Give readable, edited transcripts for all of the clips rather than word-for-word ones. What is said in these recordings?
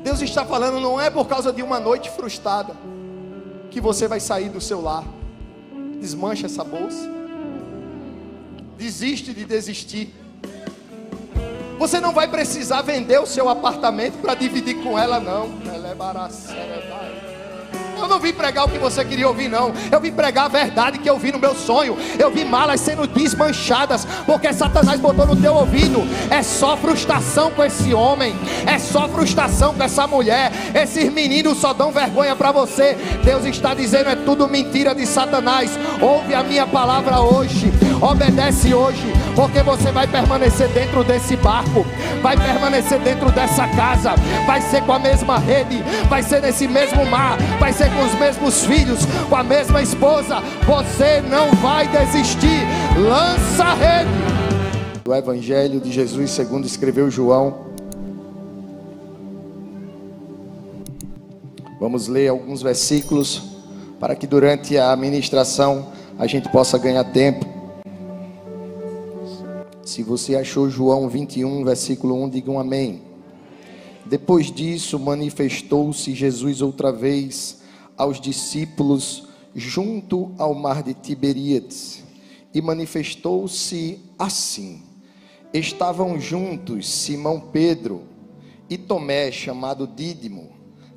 Deus está falando, não é por causa de uma noite frustrada que você vai sair do seu lar. Desmancha essa bolsa. Desiste de desistir. Você não vai precisar vender o seu apartamento para dividir com ela, não. Eu não vim pregar o que você queria ouvir, não. Eu vim pregar a verdade que eu vi no meu sonho. Eu vi malas sendo desmanchadas, porque Satanás botou no teu ouvido: é só frustração com esse homem, é só frustração com essa mulher, esses meninos só dão vergonha para você. Deus está dizendo, é tudo mentira de Satanás. Ouve a minha palavra hoje, obedece hoje, porque você vai permanecer dentro desse barco, vai permanecer dentro dessa casa, vai ser com a mesma rede, vai ser nesse mesmo mar, vai ser com os mesmos filhos, com a mesma esposa. Você não vai desistir. Lança a rede. O Evangelho de Jesus segundo escreveu João. Vamos ler alguns versículos para que durante a ministração a gente possa ganhar tempo. Se você achou João 21, versículo 1, diga um amém. Depois disso, manifestou-se Jesus outra vez aos discípulos junto ao mar de Tiberíades, e manifestou-se assim: estavam juntos Simão Pedro e Tomé, chamado Dídimo,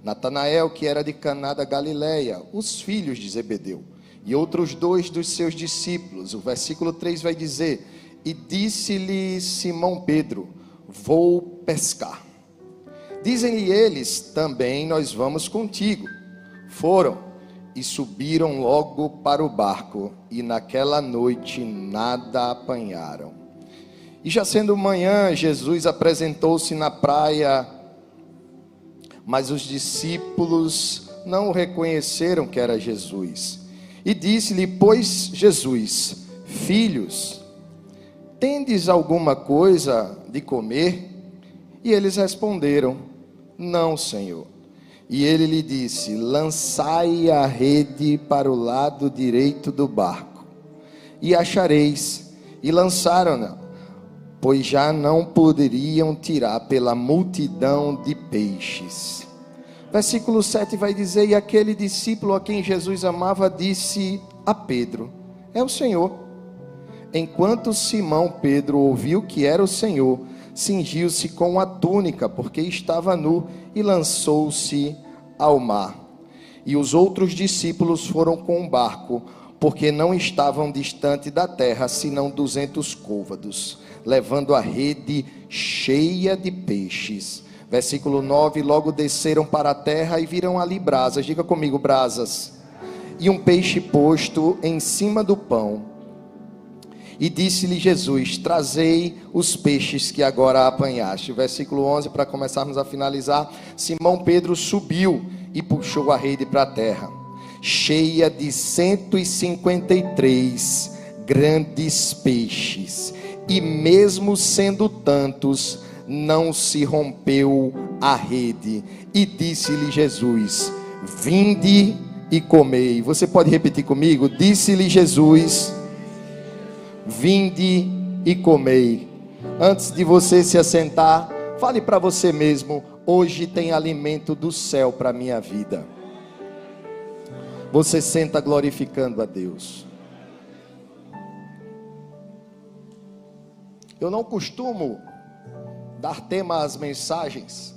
Natanael, que era de Caná da Galileia, os filhos de Zebedeu, e outros dois dos seus discípulos. O versículo 3 vai dizer: e disse-lhe Simão Pedro: vou pescar. Dizem-lhe eles também: nós vamos contigo. Foram e subiram logo para o barco, e naquela noite nada apanharam. E já sendo manhã, Jesus apresentou-se na praia, mas os discípulos não o reconheceram que era Jesus. E disse-lhe, pois, Jesus: filhos, tendes alguma coisa de comer? E eles responderam: não, Senhor. E ele lhe disse: lançai a rede para o lado direito do barco, e achareis. E lançaram-na, pois já não poderiam tirar pela multidão de peixes. Versículo 7 vai dizer: e aquele discípulo a quem Jesus amava disse a Pedro: é o Senhor. Enquanto Simão Pedro ouviu que era o Senhor, cingiu-se com a túnica, porque estava nu, e lançou-se ao mar. E os outros discípulos foram com o barco, porque não estavam distante da terra, senão 200 côvados, levando a rede cheia de peixes. Versículo 9: logo desceram para a terra e viram ali brasas, diga comigo, brasas, e um peixe posto em cima do pão. E disse-lhe Jesus: trazei os peixes que agora apanhaste. Versículo 11, para começarmos a finalizar. Simão Pedro subiu e puxou a rede para a terra, cheia de 153 grandes peixes, e mesmo sendo tantos, não se rompeu a rede. E disse-lhe Jesus: vinde e comei. Você pode repetir comigo? Disse-lhe Jesus: vinde e comei. Antes de você se assentar, fale para você mesmo: hoje tem alimento do céu para a minha vida. Você senta glorificando a Deus. Eu não costumo dar tema às mensagens,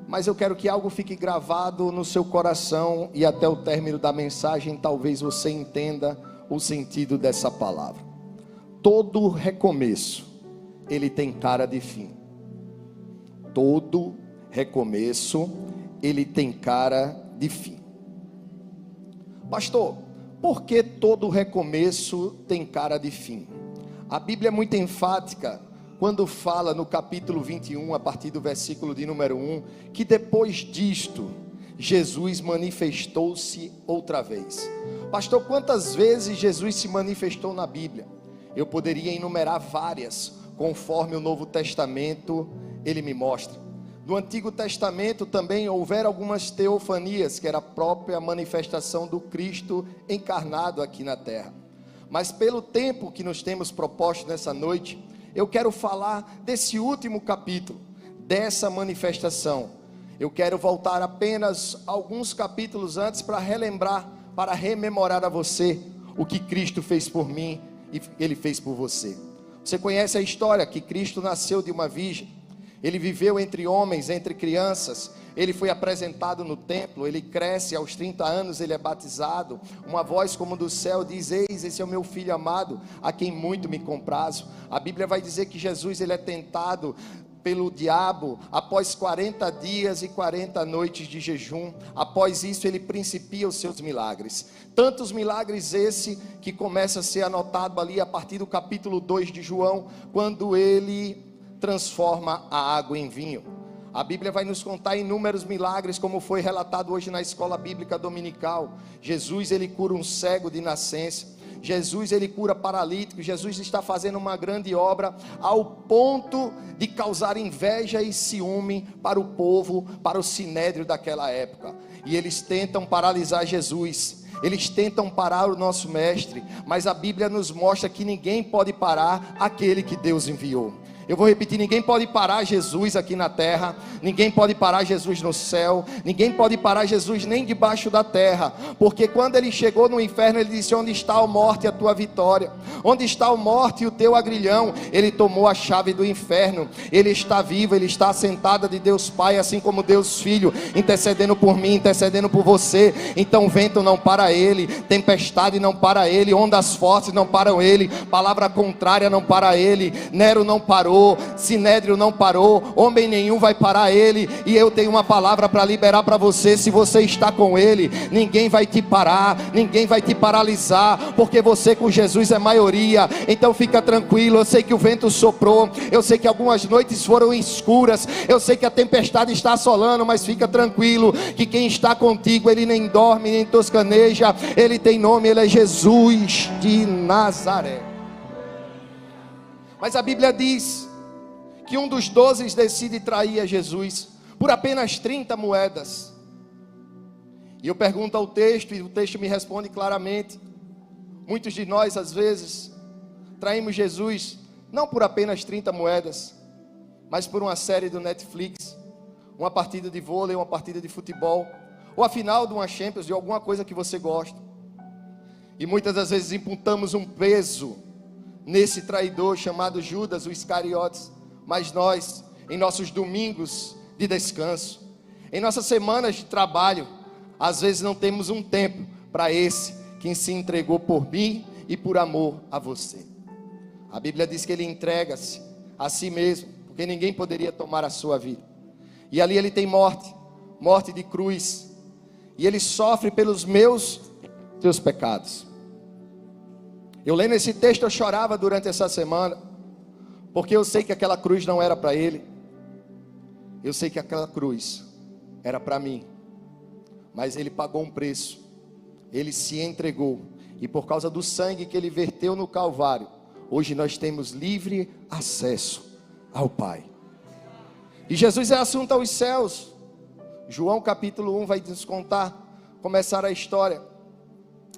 mas eu quero que algo fique gravado no seu coração, e até o término da mensagem talvez você entenda o sentido dessa palavra. Todo recomeço, ele tem cara de fim. Todo recomeço, ele tem cara de fim. Pastor, por que todo recomeço tem cara de fim? A Bíblia é muito enfática quando fala no capítulo 21, a partir do versículo de número 1, que depois disto, Jesus manifestou-se outra vez. Pastor, quantas vezes Jesus se manifestou na Bíblia? Eu poderia enumerar várias, conforme o Novo Testamento ele me mostra. No Antigo Testamento também houveram algumas teofanias, que era a própria manifestação do Cristo encarnado aqui na terra. Mas pelo tempo que nos temos proposto nessa noite, eu quero falar desse último capítulo, dessa manifestação, eu quero voltar apenas alguns capítulos antes para relembrar, para rememorar a você o que Cristo fez por mim e Ele fez por você. Você conhece a história que Cristo nasceu de uma virgem, Ele viveu entre homens, entre crianças, Ele foi apresentado no templo, Ele cresce, aos 30 anos Ele é batizado, uma voz como do céu diz: eis, esse é o meu filho amado, a quem muito me comprazo. A Bíblia vai dizer que Jesus, Ele é tentado pelo diabo, após 40 dias e 40 noites de jejum. Após isso ele principia os seus milagres, tantos milagres esse que começa a ser anotado ali a partir do capítulo 2 de João, quando ele transforma a água em vinho. A Bíblia vai nos contar inúmeros milagres, como foi relatado hoje na escola bíblica dominical. Jesus, ele cura um cego de nascença, Jesus, ele cura paralíticos. Jesus está fazendo uma grande obra ao ponto de causar inveja e ciúme para o povo, para o sinédrio daquela época. E eles tentam paralisar Jesus, eles tentam parar o nosso mestre, mas a Bíblia nos mostra que ninguém pode parar aquele que Deus enviou. Eu vou repetir: ninguém pode parar Jesus aqui na terra, ninguém pode parar Jesus no céu, ninguém pode parar Jesus nem debaixo da terra, porque quando ele chegou no inferno, ele disse: onde está a morte e a tua vitória? Onde está a morte e o teu agrilhão? Ele tomou a chave do inferno, ele está vivo, ele está assentado de Deus Pai, assim como Deus Filho, intercedendo por mim, intercedendo por você. Então vento não para ele, tempestade não para ele, ondas fortes não param ele, palavra contrária não para ele, Nero não parou, sinédrio não parou, homem nenhum vai parar ele. E eu tenho uma palavra para liberar para você: se você está com ele, ninguém vai te parar, ninguém vai te paralisar, porque você com Jesus é maioria. Então fica tranquilo. Eu sei que o vento soprou, eu sei que algumas noites foram escuras, eu sei que a tempestade está assolando, mas fica tranquilo, que quem está contigo, ele nem dorme, nem toscaneja, ele tem nome, ele é Jesus de Nazaré. Mas a Bíblia diz que um dos 12 decide trair a Jesus por apenas 30 moedas. E eu pergunto ao texto, e o texto me responde claramente: muitos de nós às vezes traímos Jesus não por apenas 30 moedas, mas por uma série do Netflix, uma partida de vôlei, uma partida de futebol, ou a final de uma Champions, de alguma coisa que você gosta. E muitas das vezes imputamos um peso nesse traidor chamado Judas, o Iscariotes. Mas nós, em nossos domingos de descanso, em nossas semanas de trabalho, às vezes não temos um tempo para esse que se entregou por mim e por amor a você. A Bíblia diz que ele entrega-se a si mesmo, porque ninguém poderia tomar a sua vida. E ali ele tem morte, morte de cruz, e ele sofre pelos teus pecados. Eu lendo esse texto, eu chorava durante essa semana, porque eu sei que aquela cruz não era para ele, eu sei que aquela cruz era para mim, mas ele pagou um preço, ele se entregou, e por causa do sangue que ele verteu no Calvário, hoje nós temos livre acesso ao Pai. E Jesus é assunto aos céus. João capítulo 1 vai nos contar, começar a história.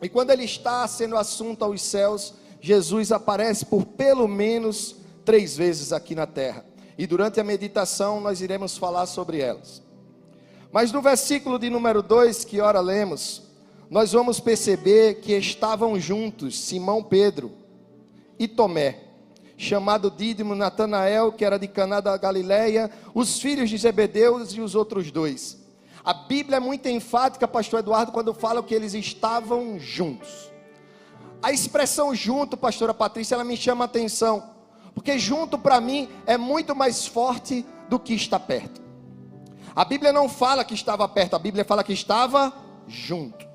E quando ele está sendo assunto aos céus, Jesus aparece por pelo menos 3 vezes aqui na terra. E durante a meditação nós iremos falar sobre elas. Mas no versículo de número 2 que ora lemos, nós vamos perceber que estavam juntos Simão Pedro e Tomé, chamado Dídimo, Natanael, que era de Caná da Galileia, os filhos de Zebedeu e os outros 2. A Bíblia é muito enfática, pastor Eduardo, quando fala que eles estavam juntos. A expressão junto, pastora Patrícia, ela me chama a atenção, porque junto para mim é muito mais forte do que está perto. A Bíblia não fala que estava perto, a Bíblia fala que estava junto.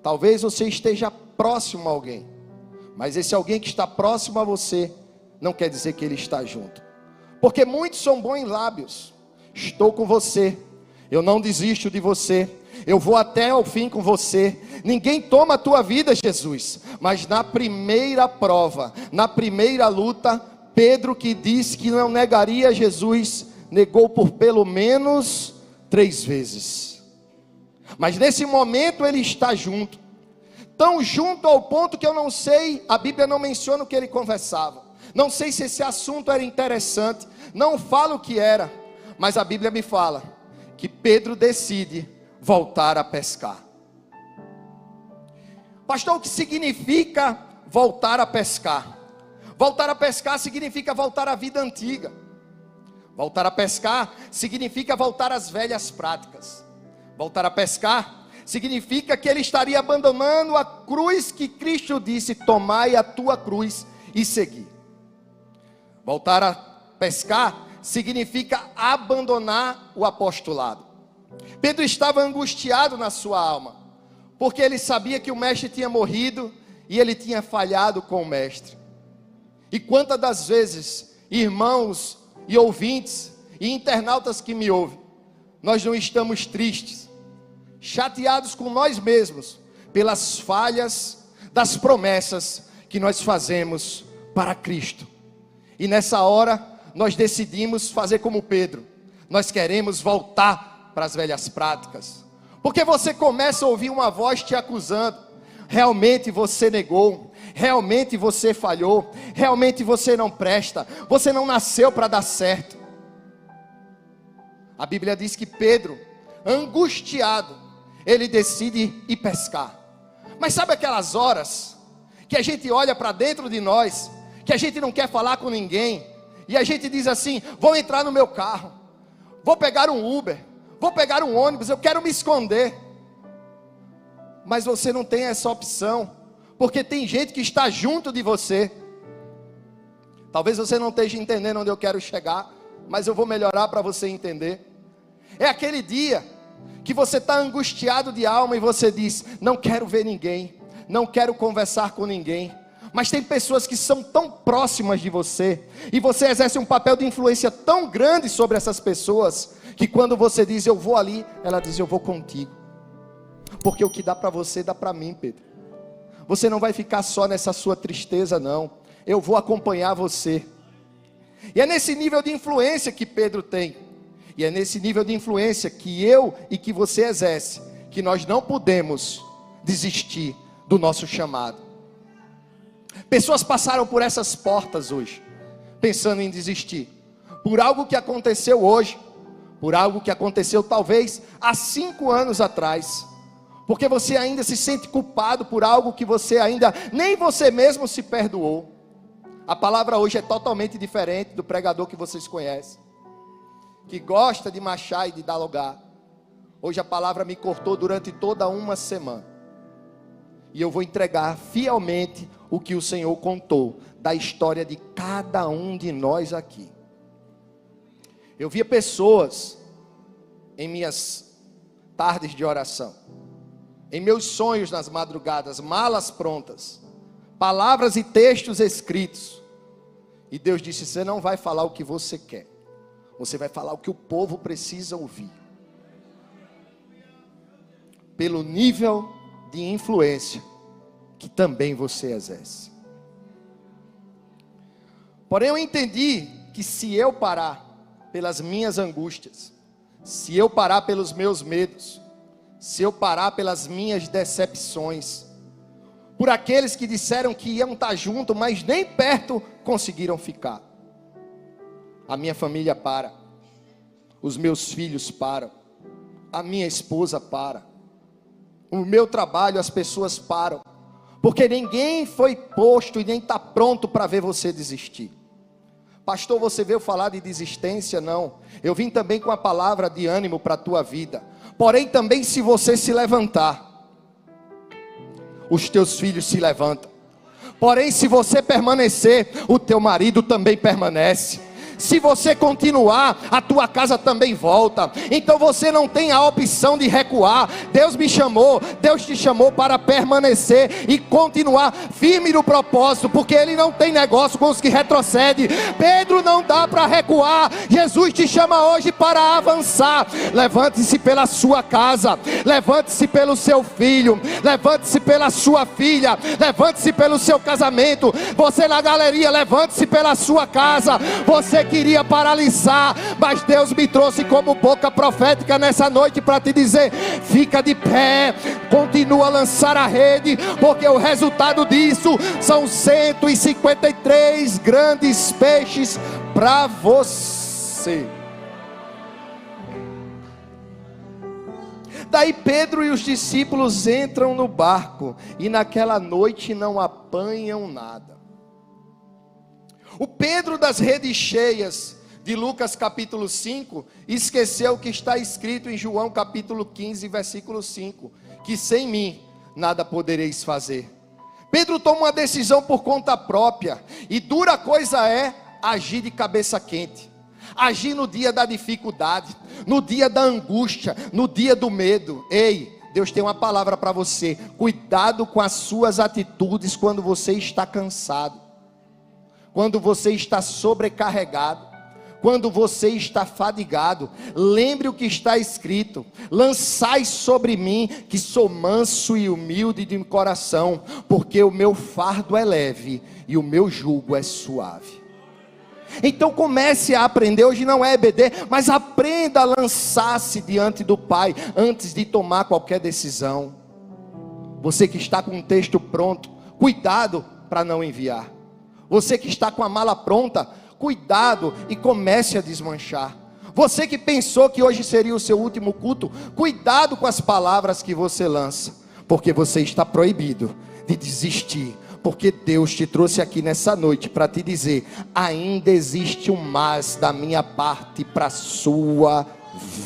Talvez você esteja próximo a alguém, mas esse alguém que está próximo a você não quer dizer que ele está junto, porque muitos são bons em lábios: estou com você, eu não desisto de você, eu vou até o fim com você. Ninguém toma a tua vida, Jesus. Mas na primeira prova, na primeira luta, Pedro, que disse que não negaria Jesus, negou por pelo menos 3 vezes. Mas nesse momento ele está junto, tão junto ao ponto que eu não sei, a Bíblia não menciona o que ele conversava, não sei se esse assunto era interessante, não fala o que era, Mas a Bíblia me fala que Pedro decide voltar a pescar. Pastor, o que significa voltar a pescar? Voltar a pescar significa voltar à vida antiga. Voltar a pescar significa voltar às velhas práticas. Voltar a pescar significa que ele estaria abandonando a cruz que Cristo disse: tomai a tua cruz e segui. Voltar a pescar significa abandonar o apostolado. Pedro estava angustiado na sua alma, porque ele sabia que o mestre tinha morrido e ele tinha falhado com o mestre. E quantas das vezes, irmãos e ouvintes e internautas que me ouvem, nós não estamos tristes, chateados com nós mesmos pelas falhas das promessas que nós fazemos para Cristo. E nessa hora nós decidimos fazer como Pedro. Nós queremos voltar para as velhas práticas, porque você começa a ouvir uma voz te acusando: realmente você negou, realmente você falhou, realmente você não presta, você não nasceu para dar certo. A Bíblia diz que Pedro, angustiado, ele decide ir pescar. Mas sabe aquelas horas que a gente olha para dentro de nós, que a gente não quer falar com ninguém, e a gente diz assim: vou entrar no meu carro, vou pegar um Uber, vou pegar um ônibus, eu quero me esconder. Mas você não tem essa opção, porque tem gente que está junto de você. Talvez você não esteja entendendo onde eu quero chegar, mas eu vou melhorar para você entender. É aquele dia que você está angustiado de alma e você diz: não quero ver ninguém, não quero conversar com ninguém. Mas tem pessoas que são tão próximas de você, e você exerce um papel de influência tão grande sobre essas pessoas, que quando você diz: eu vou ali, ela diz: eu vou contigo. Porque o que dá para você, dá para mim, Pedro. Você não vai ficar só nessa sua tristeza, não. Eu vou acompanhar você. E é nesse nível de influência que Pedro tem. E é nesse nível de influência que eu e que você exerce, que nós não podemos desistir do nosso chamado. Pessoas passaram por essas portas hoje, pensando em desistir, por algo que aconteceu hoje, por algo que aconteceu talvez há 5 anos atrás, porque você ainda se sente culpado por algo que você ainda, nem você mesmo se perdoou. A palavra hoje é totalmente diferente do pregador que vocês conhecem, que gosta de machar e de dialogar. Hoje a palavra me cortou durante toda uma semana, e eu vou entregar fielmente o que o Senhor contou da história de cada um de nós aqui. Eu via pessoas em minhas tardes de oração, em meus sonhos nas madrugadas, malas prontas, palavras e textos escritos. E Deus disse: você não vai falar o que você quer, você vai falar o que o povo precisa ouvir. Pelo nível de influência que também você exerce. Porém eu entendi que se eu parar pelas minhas angústias, se eu parar pelos meus medos, se eu parar pelas minhas decepções, por aqueles que disseram que iam estar junto, mas nem perto conseguiram ficar, a minha família para, os meus filhos param, a minha esposa para, o meu trabalho, as pessoas param, porque ninguém foi posto e nem está pronto para ver você desistir. Pastor, você veio falar de desistência? Não, eu vim também com a palavra de ânimo para a tua vida. Porém também, se você se levantar, os teus filhos se levantam. Porém, se você permanecer, o teu marido também permanece. Se você continuar, a tua casa também volta. Então você não tem a opção de recuar. Deus me chamou, Deus te chamou para permanecer e continuar firme no propósito, porque Ele não tem negócio com os que retrocedem. Pedro, não dá para recuar. Jesus te chama hoje para avançar. Levante-se pela sua casa, levante-se pelo seu filho, levante-se pela sua filha, levante-se pelo seu casamento. Você na galeria, levante-se pela sua casa. Você queria paralisar, mas Deus me trouxe como boca profética nessa noite para te dizer: fica de pé, continua a lançar a rede, porque o resultado disso são 153 grandes peixes para você. Daí Pedro e os discípulos entram no barco e naquela noite não apanham nada. O Pedro das redes cheias de Lucas capítulo 5 esqueceu o que está escrito em João capítulo 15 versículo 5, que sem mim nada podereis fazer. Pedro toma uma decisão por conta própria, e dura coisa é agir de cabeça quente, agir no dia da dificuldade, no dia da angústia, no dia do medo. Ei, Deus tem uma palavra para você: cuidado com as suas atitudes quando você está cansado, quando você está sobrecarregado, quando você está fadigado. Lembre o que está escrito: lançai sobre mim, que sou manso e humilde de coração, porque o meu fardo é leve e o meu jugo é suave. Então comece a aprender. Hoje não é EBD, mas aprenda a lançar-se diante do Pai antes de tomar qualquer decisão. Você que está com um texto pronto, cuidado para não enviar. Você que está com a mala pronta, cuidado e comece a desmanchar. Você que pensou que hoje seria o seu último culto, cuidado com as palavras que você lança, porque você está proibido de desistir, porque Deus te trouxe aqui nessa noite para te dizer: ainda existe um mais da minha parte para a sua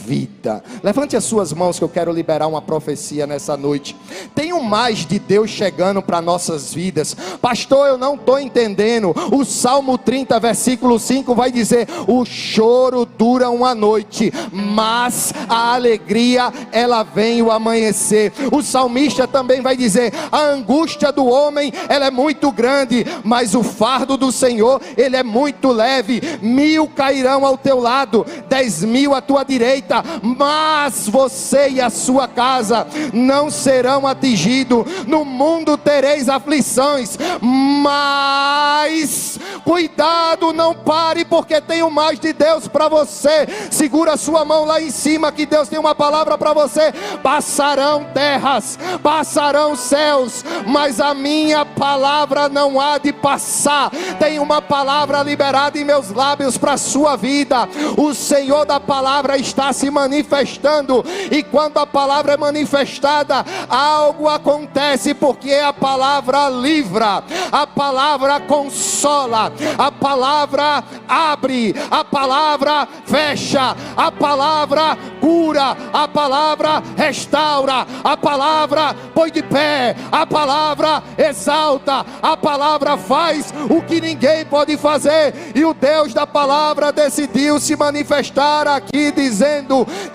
vida. Levante as suas mãos que eu quero liberar uma profecia nessa noite. Tem um mais de Deus chegando para nossas vidas. Pastor, eu não estou entendendo. O Salmo 30 versículo 5 vai dizer: o choro dura uma noite, mas a alegria ela vem o amanhecer. O salmista também vai dizer: a angústia do homem ela é muito grande, mas o fardo do Senhor ele é muito leve. 1000 cairão ao teu lado, 10.000 à tua direita, mas você e a sua casa não serão atingidos. No mundo tereis aflições, mas cuidado, não pare, porque tem o mais de Deus para você. Segura a sua mão lá em cima, que Deus tem uma palavra para você. Passarão terras, passarão céus, mas a minha palavra não há de passar. Tem uma palavra liberada em meus lábios para a sua vida. O Senhor da palavra está se manifestando, e quando a palavra é manifestada, algo acontece, porque a palavra livra, a palavra consola, a palavra abre, a palavra fecha, a palavra cura, a palavra restaura, a palavra põe de pé, a palavra exalta, a palavra faz o que ninguém pode fazer. E o Deus da palavra decidiu se manifestar aqui dizendo: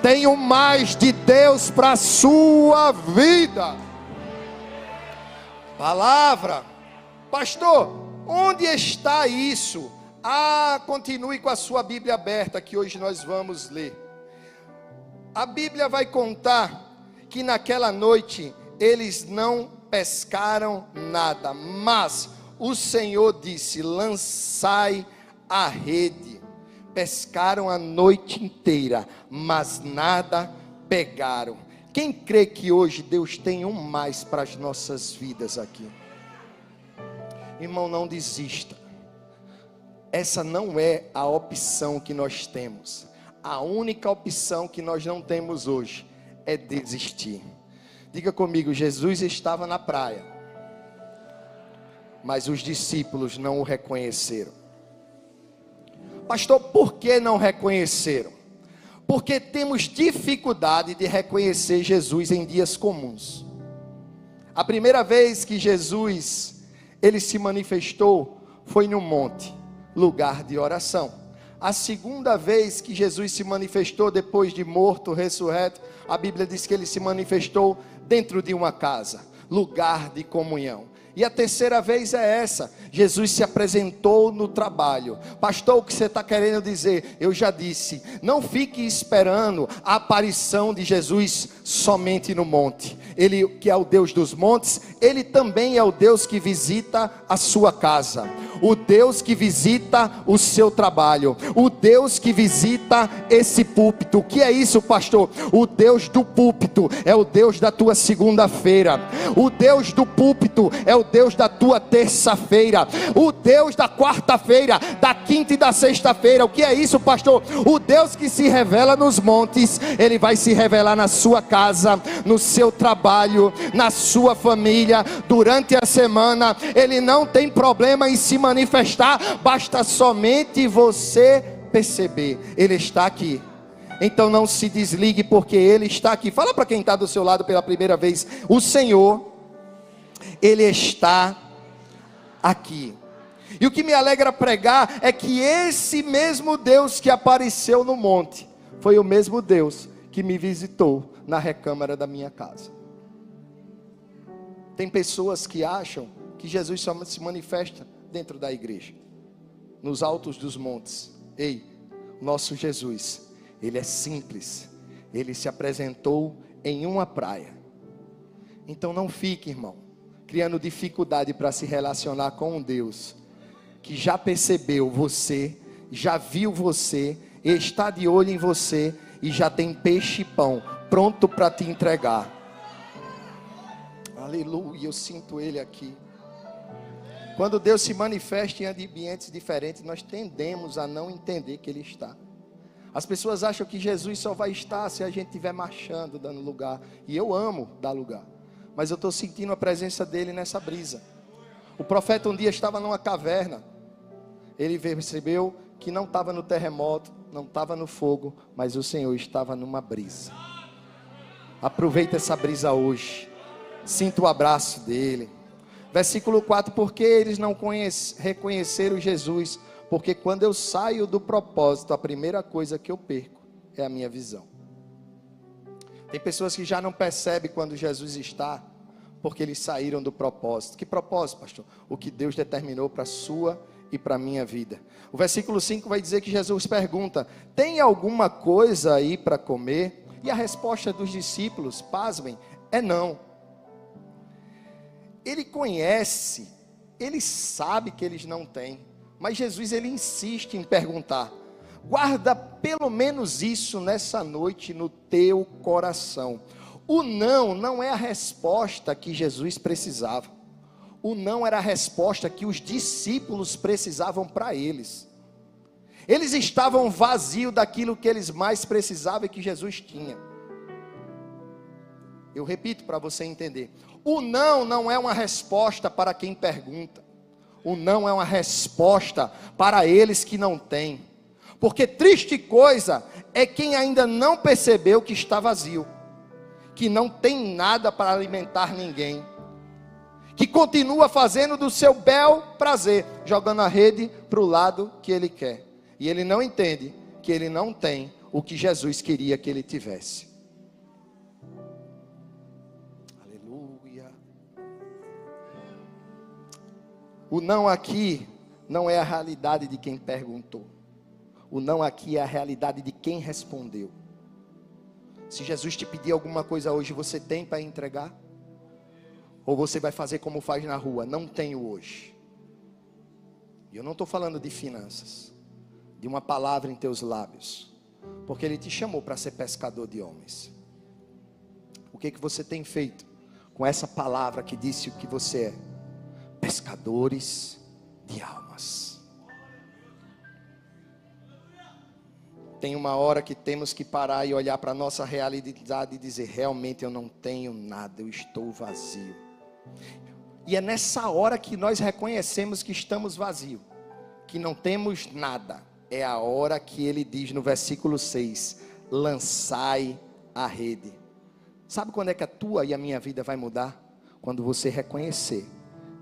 tenho mais de Deus para a sua vida. Palavra. Pastor, onde está isso? Continue com a sua Bíblia aberta, que hoje nós vamos ler. A Bíblia vai contar que naquela noite eles não pescaram nada, mas o Senhor disse: lançai a rede. Pescaram a noite inteira, mas nada pegaram. Quem crê que hoje Deus tem um mais para as nossas vidas aqui? Irmão, não desista. Essa não é a opção que nós temos. A única opção que nós não temos hoje é desistir. Diga comigo: Jesus estava na praia, mas os discípulos não o reconheceram. Pastor, por que não reconheceram? Porque temos dificuldade de reconhecer Jesus em dias comuns. A primeira vez que Jesus ele se manifestou foi no monte, lugar de oração. A segunda vez que Jesus se manifestou depois de morto, ressurreto, a Bíblia diz que ele se manifestou dentro de uma casa, lugar de comunhão. E a terceira vez é essa: Jesus se apresentou no trabalho. Pastor, o que você está querendo dizer? Eu já disse, não fique esperando a aparição de Jesus somente no monte. Ele que é o Deus dos montes, Ele também é o Deus que visita a sua casa. o Deus que visita o seu trabalho, o Deus que visita esse púlpito. O que é isso, pastor? O Deus do púlpito é o Deus da tua segunda-feira, o Deus do púlpito é o Deus da tua terça-feira, o Deus da quarta-feira, da quinta e da sexta-feira. O que é isso, pastor? O Deus que se revela nos montes, Ele vai se revelar na sua casa, no seu trabalho, na sua família, durante a semana. Ele não tem problema em se manifestar, basta somente você perceber, Ele está aqui. Então não se desligue, porque Ele está aqui. Fala para quem está do seu lado pela primeira vez: o Senhor, Ele está aqui. E o que me alegra pregar é que esse mesmo Deus que apareceu no monte, foi o mesmo Deus que me visitou na recâmara da minha casa. Tem pessoas que acham que Jesus só se manifesta dentro da igreja, nos altos dos montes. Ei, nosso Jesus, Ele é simples. Ele se apresentou em uma praia. Então não fique, irmão, criando dificuldade para se relacionar com um Deus que já percebeu você, já viu você, está de olho em você e já tem peixe e pão pronto para te entregar. Aleluia, eu sinto Ele aqui. Quando Deus se manifesta em ambientes diferentes, nós tendemos a não entender que Ele está. As pessoas acham que Jesus só vai estar se a gente estiver marchando, dando lugar. E eu amo dar lugar, mas eu estou sentindo a presença dEle nessa brisa. O profeta um dia estava numa caverna. Ele percebeu que não estava no terremoto, não estava no fogo, mas o Senhor estava numa brisa. Aproveita essa brisa hoje. Sinta o abraço dEle. Versículo 4: porque eles não reconheceram Jesus? Porque quando eu saio do propósito, a primeira coisa que eu perco é a minha visão. Tem pessoas que já não percebem quando Jesus está, porque eles saíram do propósito. Que propósito, pastor? O que Deus determinou para a sua e para a minha vida. O versículo 5 vai dizer que Jesus pergunta: tem alguma coisa aí para comer? E a resposta dos discípulos, pasmem, é não. Ele conhece, ele sabe que eles não têm, mas Jesus, ele insiste em perguntar. Guarda pelo menos isso nessa noite no teu coração. O não é a resposta que Jesus precisava. O não era a resposta que os discípulos precisavam para eles. Eles estavam vazios daquilo que eles mais precisavam e que Jesus tinha. Eu repito para você entender. O não é uma resposta para quem pergunta. O não é uma resposta para eles que não têm. Porque triste coisa é quem ainda não percebeu que está vazio, que não tem nada para alimentar ninguém, que continua fazendo do seu bel prazer, jogando a rede para o lado que ele quer. E ele não entende que ele não tem o que Jesus queria que ele tivesse. O não aqui não é a realidade de quem perguntou. O não aqui é a realidade de quem respondeu. Se Jesus te pedir alguma coisa hoje, você tem para entregar? Ou você vai fazer como faz na rua? Não tenho hoje. E eu não estou falando de finanças, de uma palavra em teus lábios, porque Ele te chamou para ser pescador de homens. O que você tem feito com essa palavra que disse o que você é? Pescadores de almas. Tem uma hora que temos que parar e olhar para a nossa realidade e dizer: realmente eu não tenho nada, eu estou vazio. E é nessa hora que nós reconhecemos que estamos vazios, que não temos nada. É a hora que ele diz no versículo 6: lançai a rede. Sabe quando é que a tua e a minha vida vai mudar? Quando você reconhecer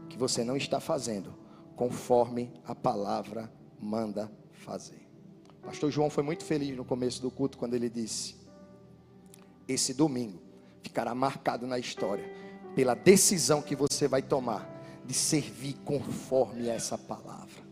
que você não está fazendo conforme a palavra manda fazer. Pastor João foi muito feliz no começo do culto quando ele disse: esse domingo ficará marcado na história pela decisão que você vai tomar de servir conforme essa palavra.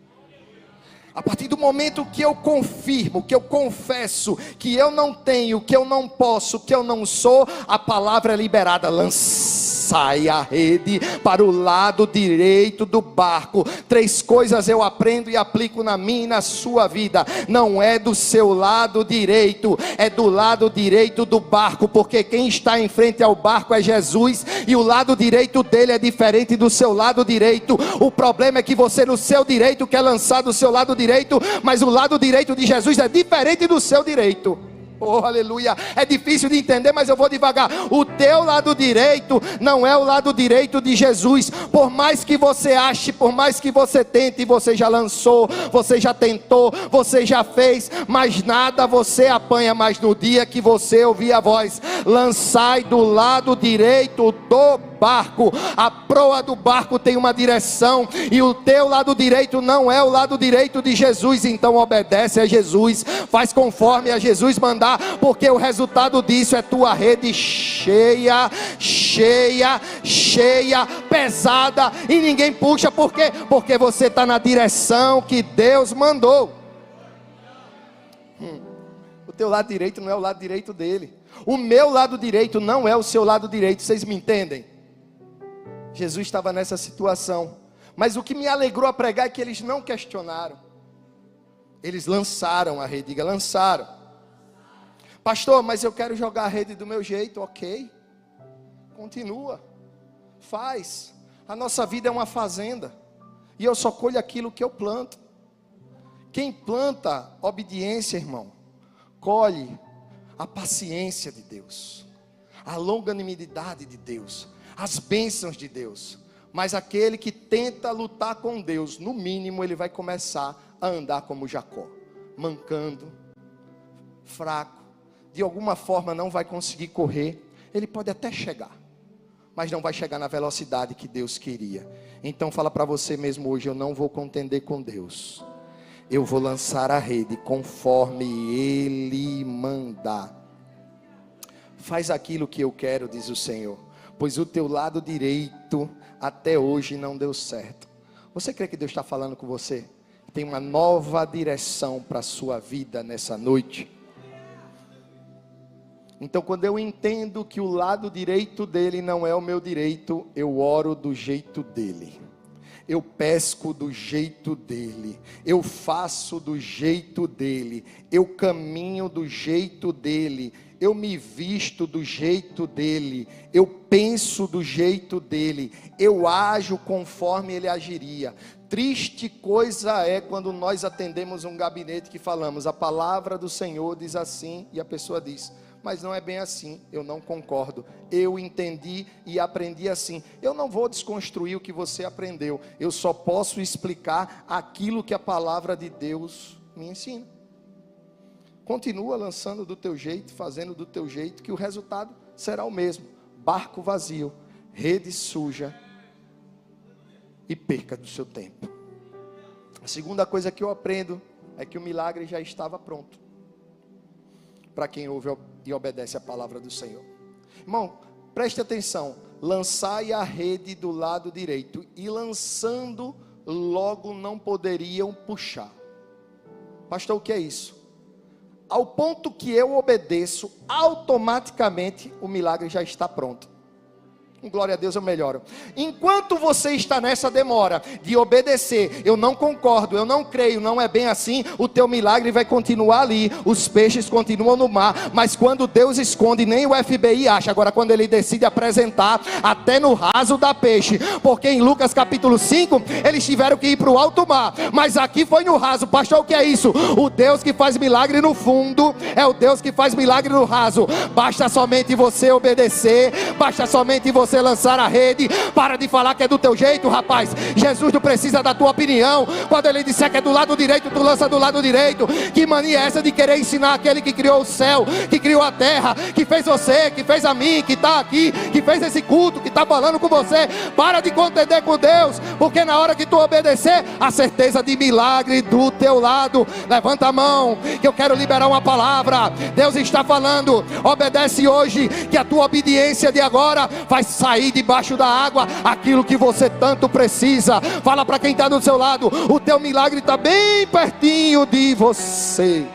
A partir do momento que eu confirmo, que eu confesso que eu não tenho, que eu não posso, que eu não sou, a palavra é liberada: lançai Lançai a rede para o lado direito do barco. 3 coisas eu aprendo e aplico na minha e na sua vida. Não é do seu lado direito, é do lado direito do barco, porque quem está em frente ao barco é Jesus, e o lado direito dele é diferente do seu lado direito. O problema é que você no seu direito quer lançar do seu lado direito, mas o lado direito de Jesus é diferente do seu direito. Oh, aleluia, é difícil de entender, mas eu vou devagar. O teu lado direito não é o lado direito de Jesus. Por mais que você ache, por mais que você tente, você já lançou, você já tentou, você já fez, mas nada você apanha. Mas no dia que você ouvir a voz, lançai do lado direito do barco. A proa do barco tem uma direção, e o teu lado direito não é o lado direito de Jesus. Então obedece a Jesus, faz conforme a Jesus mandar, porque o resultado disso é tua rede cheia, cheia, cheia, pesada, e ninguém puxa. Por quê? Porque você está na direção que Deus mandou. O teu lado direito não é o lado direito dele. O meu lado direito não é o seu lado direito. Vocês me entendem? Jesus estava nessa situação, mas o que me alegrou a pregar é que eles não questionaram. Eles lançaram a rede. Diga, lançaram. Pastor, mas eu quero jogar a rede do meu jeito. Ok, continua, faz. A nossa vida é uma fazenda, e eu só colho aquilo que eu planto. Quem planta obediência, irmão, colhe a paciência de Deus, a longanimidade de Deus, as bênçãos de Deus. Mas aquele que tenta lutar com Deus, no mínimo ele vai começar a andar como Jacó, mancando, fraco, de alguma forma não vai conseguir correr. Ele pode até chegar, mas não vai chegar na velocidade que Deus queria. Então fala para você mesmo hoje: eu não vou contender com Deus, eu vou lançar a rede conforme Ele mandar. Faz aquilo que eu quero, diz o Senhor, pois o teu lado direito até hoje não deu certo. Você crê que Deus está falando com você? Tem uma nova direção para a sua vida nessa noite. Então, quando eu entendo que o lado direito dele não é o meu direito, eu oro do jeito dele, eu pesco do jeito dele, eu faço do jeito dele, eu caminho do jeito dele, eu me visto do jeito dele, eu penso do jeito dele, eu ajo conforme ele agiria. Triste coisa é quando nós atendemos um gabinete que falamos: a palavra do Senhor diz assim, e a pessoa diz: mas não é bem assim, eu não concordo, eu entendi e aprendi assim. Eu não vou desconstruir o que você aprendeu, eu só posso explicar aquilo que a palavra de Deus me ensina. Continua lançando do teu jeito, fazendo do teu jeito, que o resultado será o mesmo: barco vazio, rede suja e perca do seu tempo. A segunda coisa que eu aprendo é que o milagre já estava pronto para quem ouve e obedece a palavra do Senhor. Irmão, preste atenção: lançai a rede do lado direito, e lançando logo não poderiam puxar. Pastor, o que é isso? Ao ponto que eu obedeço, automaticamente o milagre já está pronto. Com glória a Deus eu melhoro. Enquanto você está nessa demora de obedecer, eu não concordo, eu não creio, não é bem assim, o teu milagre vai continuar ali, os peixes continuam no mar, mas quando Deus esconde, nem o FBI acha. Agora quando ele decide apresentar, até no raso dá peixe, porque em Lucas capítulo 5, eles tiveram que ir para o alto mar, mas aqui foi no raso. Pastor, o que é isso? O Deus que faz milagre no fundo, é o Deus que faz milagre no raso. Basta somente você obedecer, basta somente você lançar a rede. Para de falar que é do teu jeito, rapaz. Jesus não precisa da tua opinião. Quando ele disser que é do lado direito, tu lança do lado direito. Que mania é essa de querer ensinar aquele que criou o céu, que criou a terra, que fez você, que fez a mim, que está aqui, que fez esse culto, que está falando com você? Para de contender com Deus, porque na hora que tu obedecer, a certeza de milagre do teu lado. Levanta a mão, que eu quero liberar uma palavra. Deus está falando: obedece hoje, que a tua obediência de agora vai sair debaixo da água aquilo que você tanto precisa. Fala para quem está do seu lado: o teu milagre está bem pertinho de você.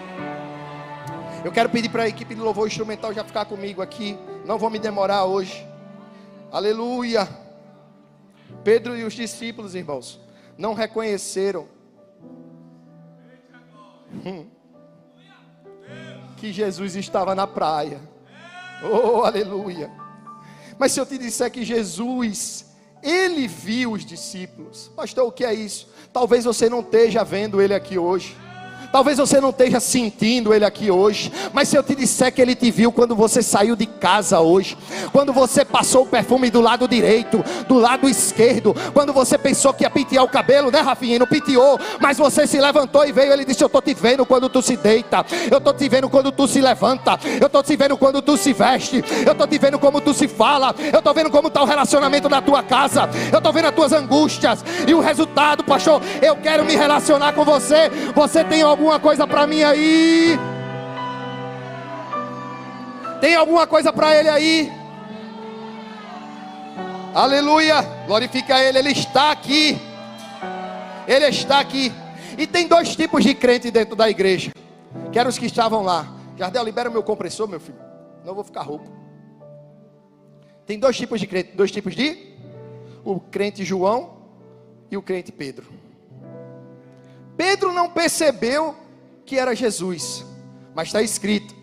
Eu quero pedir para a equipe de louvor instrumental já ficar comigo aqui. Não vou me demorar hoje. Aleluia. Pedro e os discípulos, irmãos, não reconheceram que Jesus estava na praia. Oh, aleluia. Mas se eu te disser que Jesus, ele viu os discípulos, pastor, o que é isso? Talvez você não esteja vendo ele aqui hoje. Talvez você não esteja sentindo ele aqui hoje, mas se eu te disser que ele te viu quando você saiu de casa hoje, quando você passou o perfume do lado direito, do lado esquerdo, quando você pensou que ia pentear o cabelo, né, Rafinha? Não penteou, mas você se levantou e veio. Ele disse: eu estou te vendo quando tu se deita, eu estou te vendo quando tu se levanta, eu estou te vendo quando tu se veste, eu estou te vendo como tu se fala, eu estou vendo como está o relacionamento da tua casa, eu estou vendo as tuas angústias. E o resultado, pastor, eu quero me relacionar com você. Você tem alguma coisa para mim aí? Tem alguma coisa para ele aí? Aleluia, glorifica ele. Ele está aqui. Ele está aqui. E tem dois tipos de crente dentro da igreja, que eram os que estavam lá. Jardel, libera meu compressor, meu filho, não vou ficar rouco. Tem dois tipos de crente. Dois tipos de: o crente João e o crente Pedro. Pedro não percebeu que era Jesus, mas está escrito: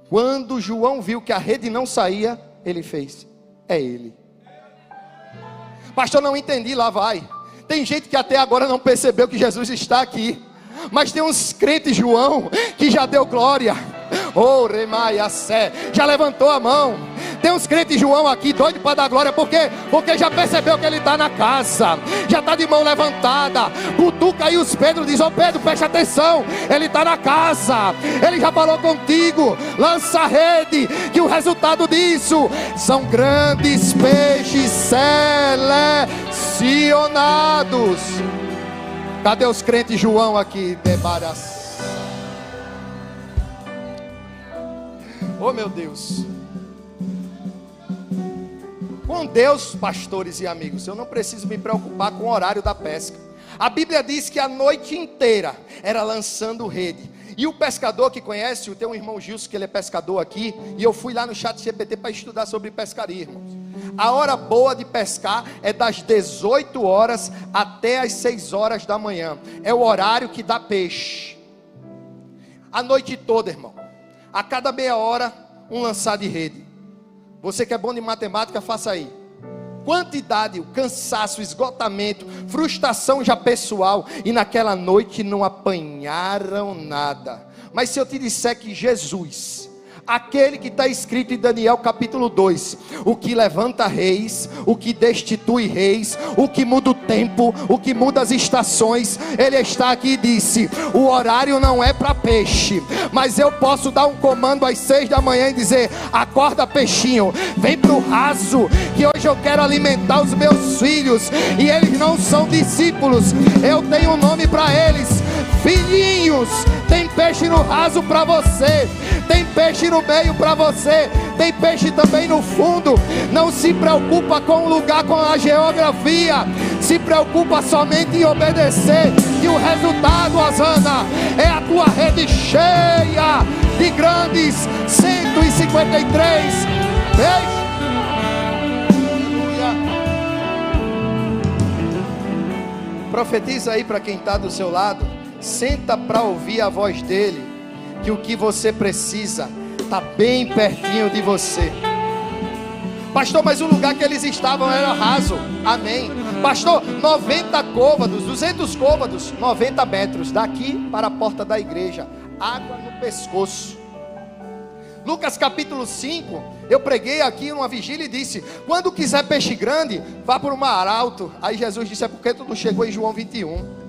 quando João viu que a rede não saía, ele fez: é ele. Pastor, não entendi. Lá vai. Tem gente que até agora não percebeu que Jesus está aqui, mas tem uns crentes João que já deu glória. Oh, remaia sé, já levantou a mão. Tem uns crentes João aqui doido para dar glória, porque já percebeu que ele está na casa, já está de mão levantada. Cutuca aí os Pedro, diz: ô Pedro, preste atenção, ele está na casa, ele já falou contigo, lança a rede, que o resultado disso são grandes peixes selecionados. Cadê os crentes João aqui? Debaras. Oh, meu Deus. Com Deus, pastores e amigos, eu não preciso me preocupar com o horário da pesca. A Bíblia diz que a noite inteira era lançando rede. E o pescador que conhece, tem um irmão Gilson que ele é pescador aqui, e eu fui lá no ChatGPT para estudar sobre pescaria, irmãos. A hora boa de pescar é das 18 horas até as 6 horas da manhã. É o horário que dá peixe. A noite toda, irmão. A cada meia hora, um lançar de rede. Você que é bom de matemática, faça aí. Quantidade, o cansaço, o esgotamento, frustração já pessoal. E naquela noite não apanharam nada. Mas se eu te disser que Jesus, aquele que está escrito em Daniel capítulo 2, o que levanta reis, o que destitui reis, o que muda o tempo, o que muda as estações, ele está aqui e disse: o horário não é para peixe, mas eu posso dar um comando às 6 da manhã e dizer: acorda peixinho, vem para o raso, que hoje eu quero alimentar os meus filhos, e eles não são discípulos, eu tenho um nome para eles, filhinhos. Tem peixe no raso para você, tem peixe no meio para você, tem peixe também no fundo. Não se preocupa com o lugar, com a geografia, se preocupa somente em obedecer, e o resultado, Osana, é a tua rede cheia de grandes 153 peixes. Profetiza aí para quem está do seu lado. Senta para ouvir a voz dele, que o que você precisa está bem pertinho de você. Pastor, mas o lugar que eles estavam era raso. Amém. Pastor, 90 côvados, 200 côvados, 90 metros daqui para a porta da igreja, água no pescoço. Lucas capítulo 5, eu preguei aqui numa vigília e disse: quando quiser peixe grande, vá para o mar alto. Aí Jesus disse: é porque tu não chegou em João 21.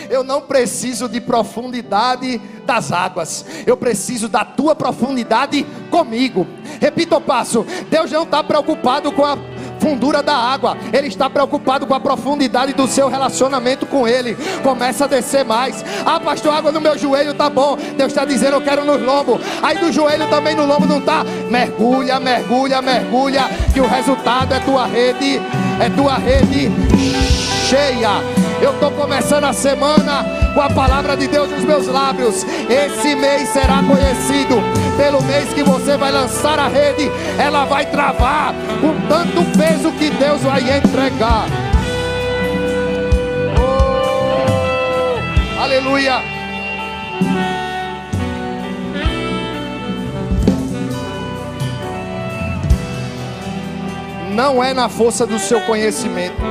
Eu não preciso de profundidade das águas, eu preciso da tua profundidade comigo. Repita o passo: Deus não está preocupado com a fundura da água, Ele está preocupado com a profundidade do seu relacionamento com Ele. Começa a descer mais. Ah, pastor, água no meu joelho tá bom. Deus está dizendo: eu quero no lombo. Aí do joelho também no lombo não tá. Mergulha, mergulha, mergulha, que o resultado é tua rede cheia. Eu estou começando a semana com a palavra de Deus nos meus lábios. Esse mês será conhecido pelo mês que você vai lançar a rede, ela vai travar com tanto peso que Deus vai entregar. Oh, aleluia. Não é na força do seu conhecimento.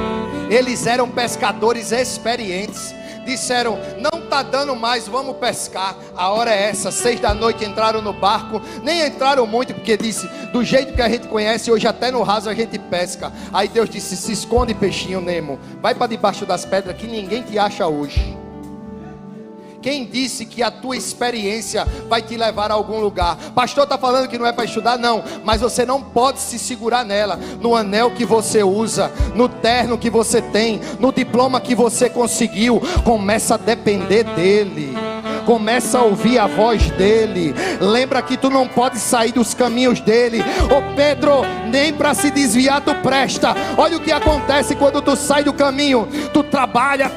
Eles eram pescadores experientes. Disseram: não está dando mais, vamos pescar. A hora é essa, 6 da noite entraram no barco. Nem entraram muito, porque disse: do jeito que a gente conhece, hoje até no raso a gente pesca. Aí Deus disse: se esconde, peixinho Nemo, vai para debaixo das pedras que ninguém te acha hoje. Quem disse que a tua experiência vai te levar a algum lugar? Pastor está falando que não é para estudar, não. Mas você não pode se segurar nela. No anel que você usa, no terno que você tem, no diploma que você conseguiu. Começa a depender dele. Começa a ouvir a voz dele. Lembra que tu não pode sair dos caminhos dele. Ô Pedro, nem para se desviar tu presta. Olha o que acontece quando tu sai do caminho. Tu trabalha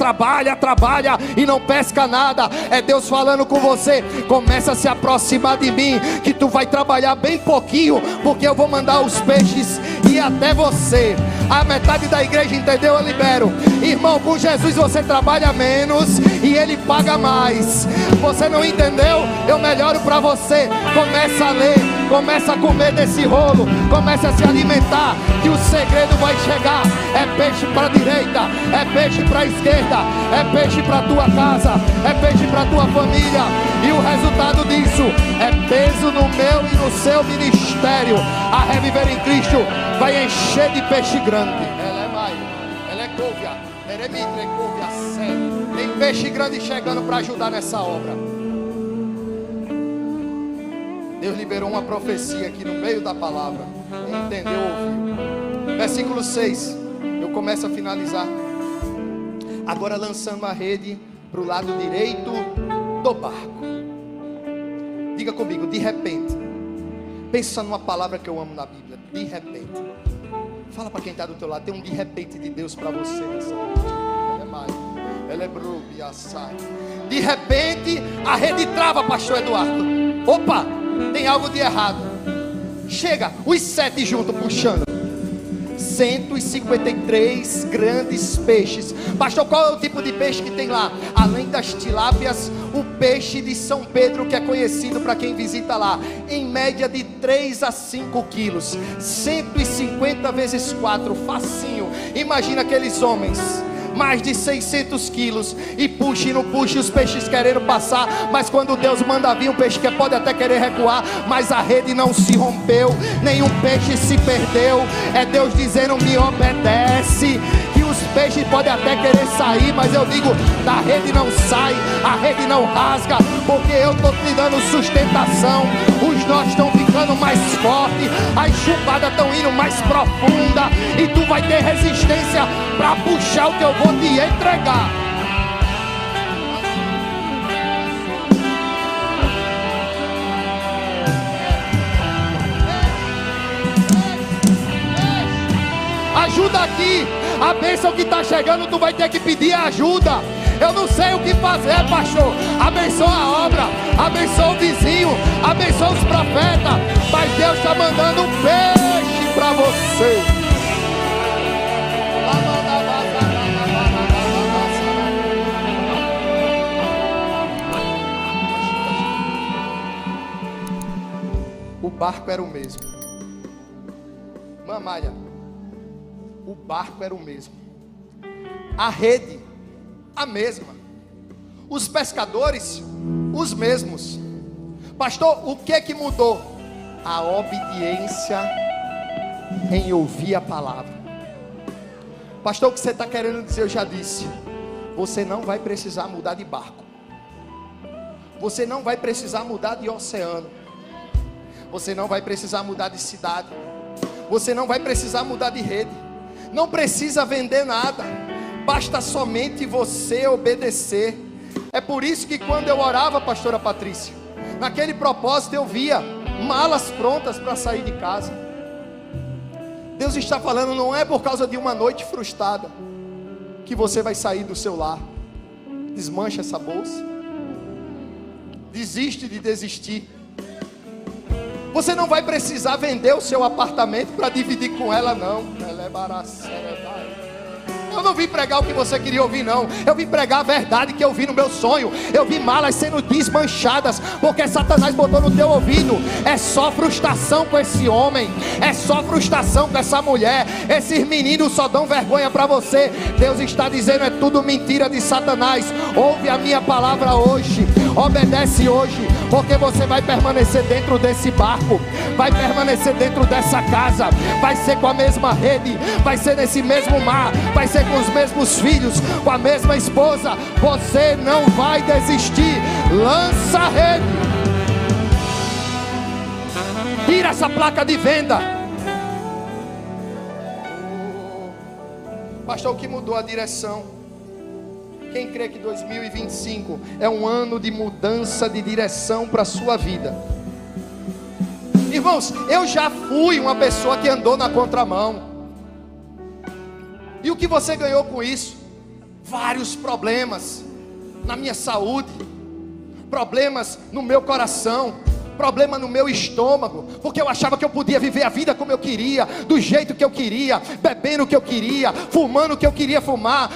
e não pesca nada. É Deus falando com você: começa a se aproximar de mim, que tu vai trabalhar bem pouquinho, porque eu vou mandar os peixes ir até você. A metade da igreja entendeu? Eu libero. Irmão, com Jesus você trabalha menos e ele paga mais. Você não entendeu? Eu melhoro para você. Começa a ler, começa a comer desse rolo, começa a se alimentar, que o segredo vai chegar. É peixe para a direita, é peixe para a esquerda, é peixe para a tua casa, é peixe para a tua família. E o resultado disso é peso no meu e no seu ministério. A Reviver em Cristo vai encher de peixe grande. Ela é couve, tem peixe grande chegando para ajudar nessa obra. Deus liberou uma profecia aqui no meio da palavra. Quem entendeu, ouviu. Versículo 6. Eu começo a finalizar. Agora lançando a rede para o lado direito do barco. Diga comigo: de repente. Pensa numa palavra que eu amo na Bíblia: de repente. Fala para quem está do teu lado: tem um de repente de Deus para você nessa noite. Ela é mais. Ela é brubiaçá. De repente a rede trava, pastor Eduardo. Opa, tem algo de errado. Chega, os 7 juntos puxando. 153 grandes peixes. Pastor, qual é o tipo de peixe que tem lá? Além das tilápias, o peixe de São Pedro, que é conhecido para quem visita lá, em média de 3 a 5 quilos. 150 vezes 4, facinho. Imagina aqueles homens, mais de 600 quilos, e puxa e não puxa, os peixes querendo passar. Mas quando Deus manda vir, um peixe que pode até querer recuar, mas a rede não se rompeu, nenhum peixe se perdeu. É Deus dizendo: me obedece. Que os peixes podem até querer sair, mas eu digo: da rede não sai, a rede não rasga, porque eu estou te dando sustentação. Os nós estão ficando mais fortes, as chupadas estão indo mais profunda, e tu vai ter resistência para puxar o que eu vou te entregar. Ajuda aqui. A bênção que está chegando, tu vai ter que pedir ajuda. Eu não sei o que fazer, pastor. Abençoa a obra, abençoa o vizinho, abençoa os profetas, mas Deus está mandando um peixe para você. O barco era o mesmo. Mamalha. O barco era o mesmo. A rede, a mesma. Os pescadores, os mesmos. Pastor, o que é que mudou? A obediência em ouvir a palavra. Pastor, o que você está querendo dizer? Eu já disse. Você não vai precisar mudar de barco. Você não vai precisar mudar de oceano. Você não vai precisar mudar de cidade. Você não vai precisar mudar de rede. Não precisa vender nada. Basta somente você obedecer. É por isso que quando eu orava, pastora Patrícia, naquele propósito eu via malas prontas para sair de casa. Deus está falando: não é por causa de uma noite frustrada que você vai sair do seu lar. Desmancha essa bolsa. Desiste de desistir. Você não vai precisar vender o seu apartamento para dividir com ela, não. Eu não vim pregar o que você queria ouvir, não. Eu vim pregar a verdade que eu vi no meu sonho. Eu vi malas sendo desmanchadas, porque Satanás botou no teu ouvido: é só frustração com esse homem, é só frustração com essa mulher, esses meninos só dão vergonha para você. Deus está dizendo: é tudo mentira de Satanás. Ouve a minha palavra hoje, obedece hoje, porque você vai permanecer dentro desse barco, vai permanecer dentro dessa casa, vai ser com a mesma rede, vai ser nesse mesmo mar, vai ser com os mesmos filhos, com a mesma esposa. Você não vai desistir. Lança a rede, tira essa placa de venda. Pastor, o que mudou a direção? Quem crê que 2025 é um ano de mudança de direção para a sua vida? Irmãos, eu já fui uma pessoa que andou na contramão. E o que você ganhou com isso? Vários problemas na minha saúde, problemas no meu coração, problema no meu estômago, porque eu achava que eu podia viver a vida como eu queria, do jeito que eu queria, bebendo o que eu queria, fumando o que eu queria fumar,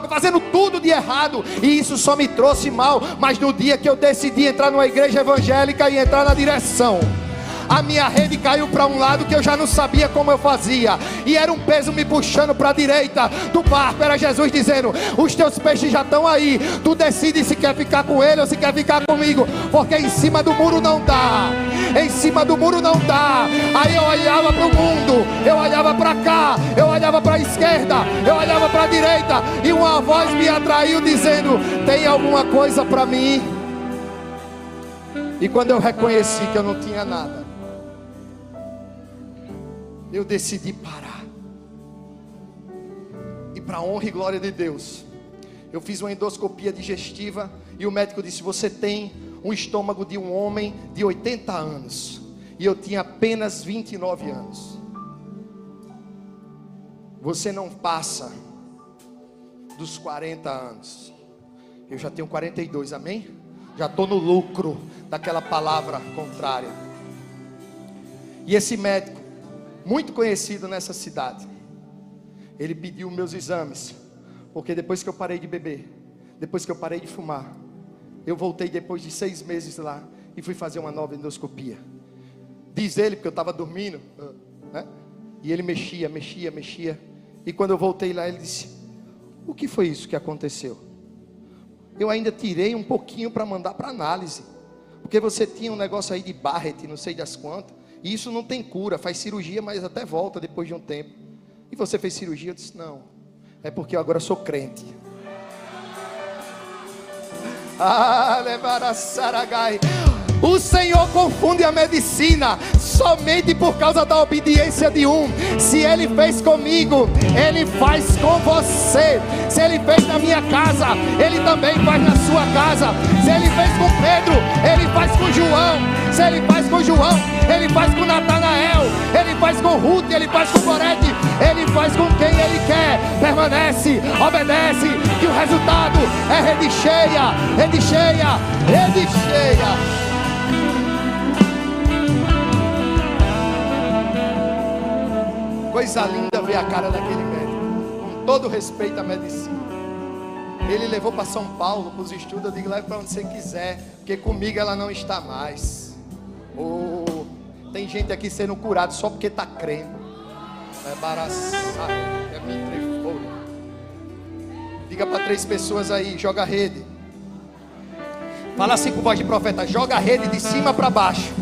fazendo tudo de errado, e isso só me trouxe mal. Mas no dia que eu decidi entrar numa igreja evangélica e entrar na direção, a minha rede caiu para um lado que eu já não sabia como eu fazia, e era um peso me puxando para a direita do barco. Era Jesus dizendo: os teus peixes já estão aí, tu decide se quer ficar com ele ou se quer ficar comigo, porque em cima do muro não dá, em cima do muro não dá. Aí eu olhava para o mundo, eu olhava para cá, eu olhava para a esquerda, eu olhava para a direita, e uma voz me atraiu dizendo: tem alguma coisa para mim? E quando eu reconheci que eu não tinha nada, eu decidi parar. E para a honra e glória de Deus, eu fiz uma endoscopia digestiva, e o médico disse: você tem um estômago de um homem de 80 anos. E eu tinha apenas 29 anos. Você não passa dos 40 anos. Eu já tenho 42, amém? Já estou no lucro daquela palavra contrária. E esse médico, muito conhecido nessa cidade, ele pediu meus exames, porque depois que eu parei de beber, depois que eu parei de fumar, eu voltei depois de 6 meses lá e fui fazer uma nova endoscopia. Diz ele, porque eu estava dormindo, né? E ele mexia, e quando eu voltei lá, ele disse: o que foi isso que aconteceu? Eu ainda tirei um pouquinho para mandar para análise, porque você tinha um negócio aí de Barrett, não sei das quantas, e isso não tem cura, faz cirurgia, mas até volta depois de um tempo. E você fez cirurgia? Eu disse: não, é porque eu agora sou crente. Levar a Saragai. O Senhor confunde a medicina somente por causa da obediência de um. Se Ele fez comigo, Ele faz com você. Se Ele fez na minha casa, Ele também faz na sua casa. Se Ele fez com Pedro, Ele faz com João. Se Ele faz com João, Ele faz com Natanael. Ele faz com Ruth, Ele faz com Gorete. Ele faz com quem Ele quer. Permanece, obedece, que o resultado é rede cheia, rede cheia, rede cheia. Coisa linda ver a cara daquele médico, com todo respeito à medicina. Ele levou para São Paulo, para os estudos. Eu digo: leve para onde você quiser, porque comigo ela não está mais. Tem gente aqui sendo curado só porque está crendo. É baraçar, é misericórdia. Diga para 3 pessoas aí: joga a rede. Fala assim com voz de profeta: joga a rede de cima para baixo,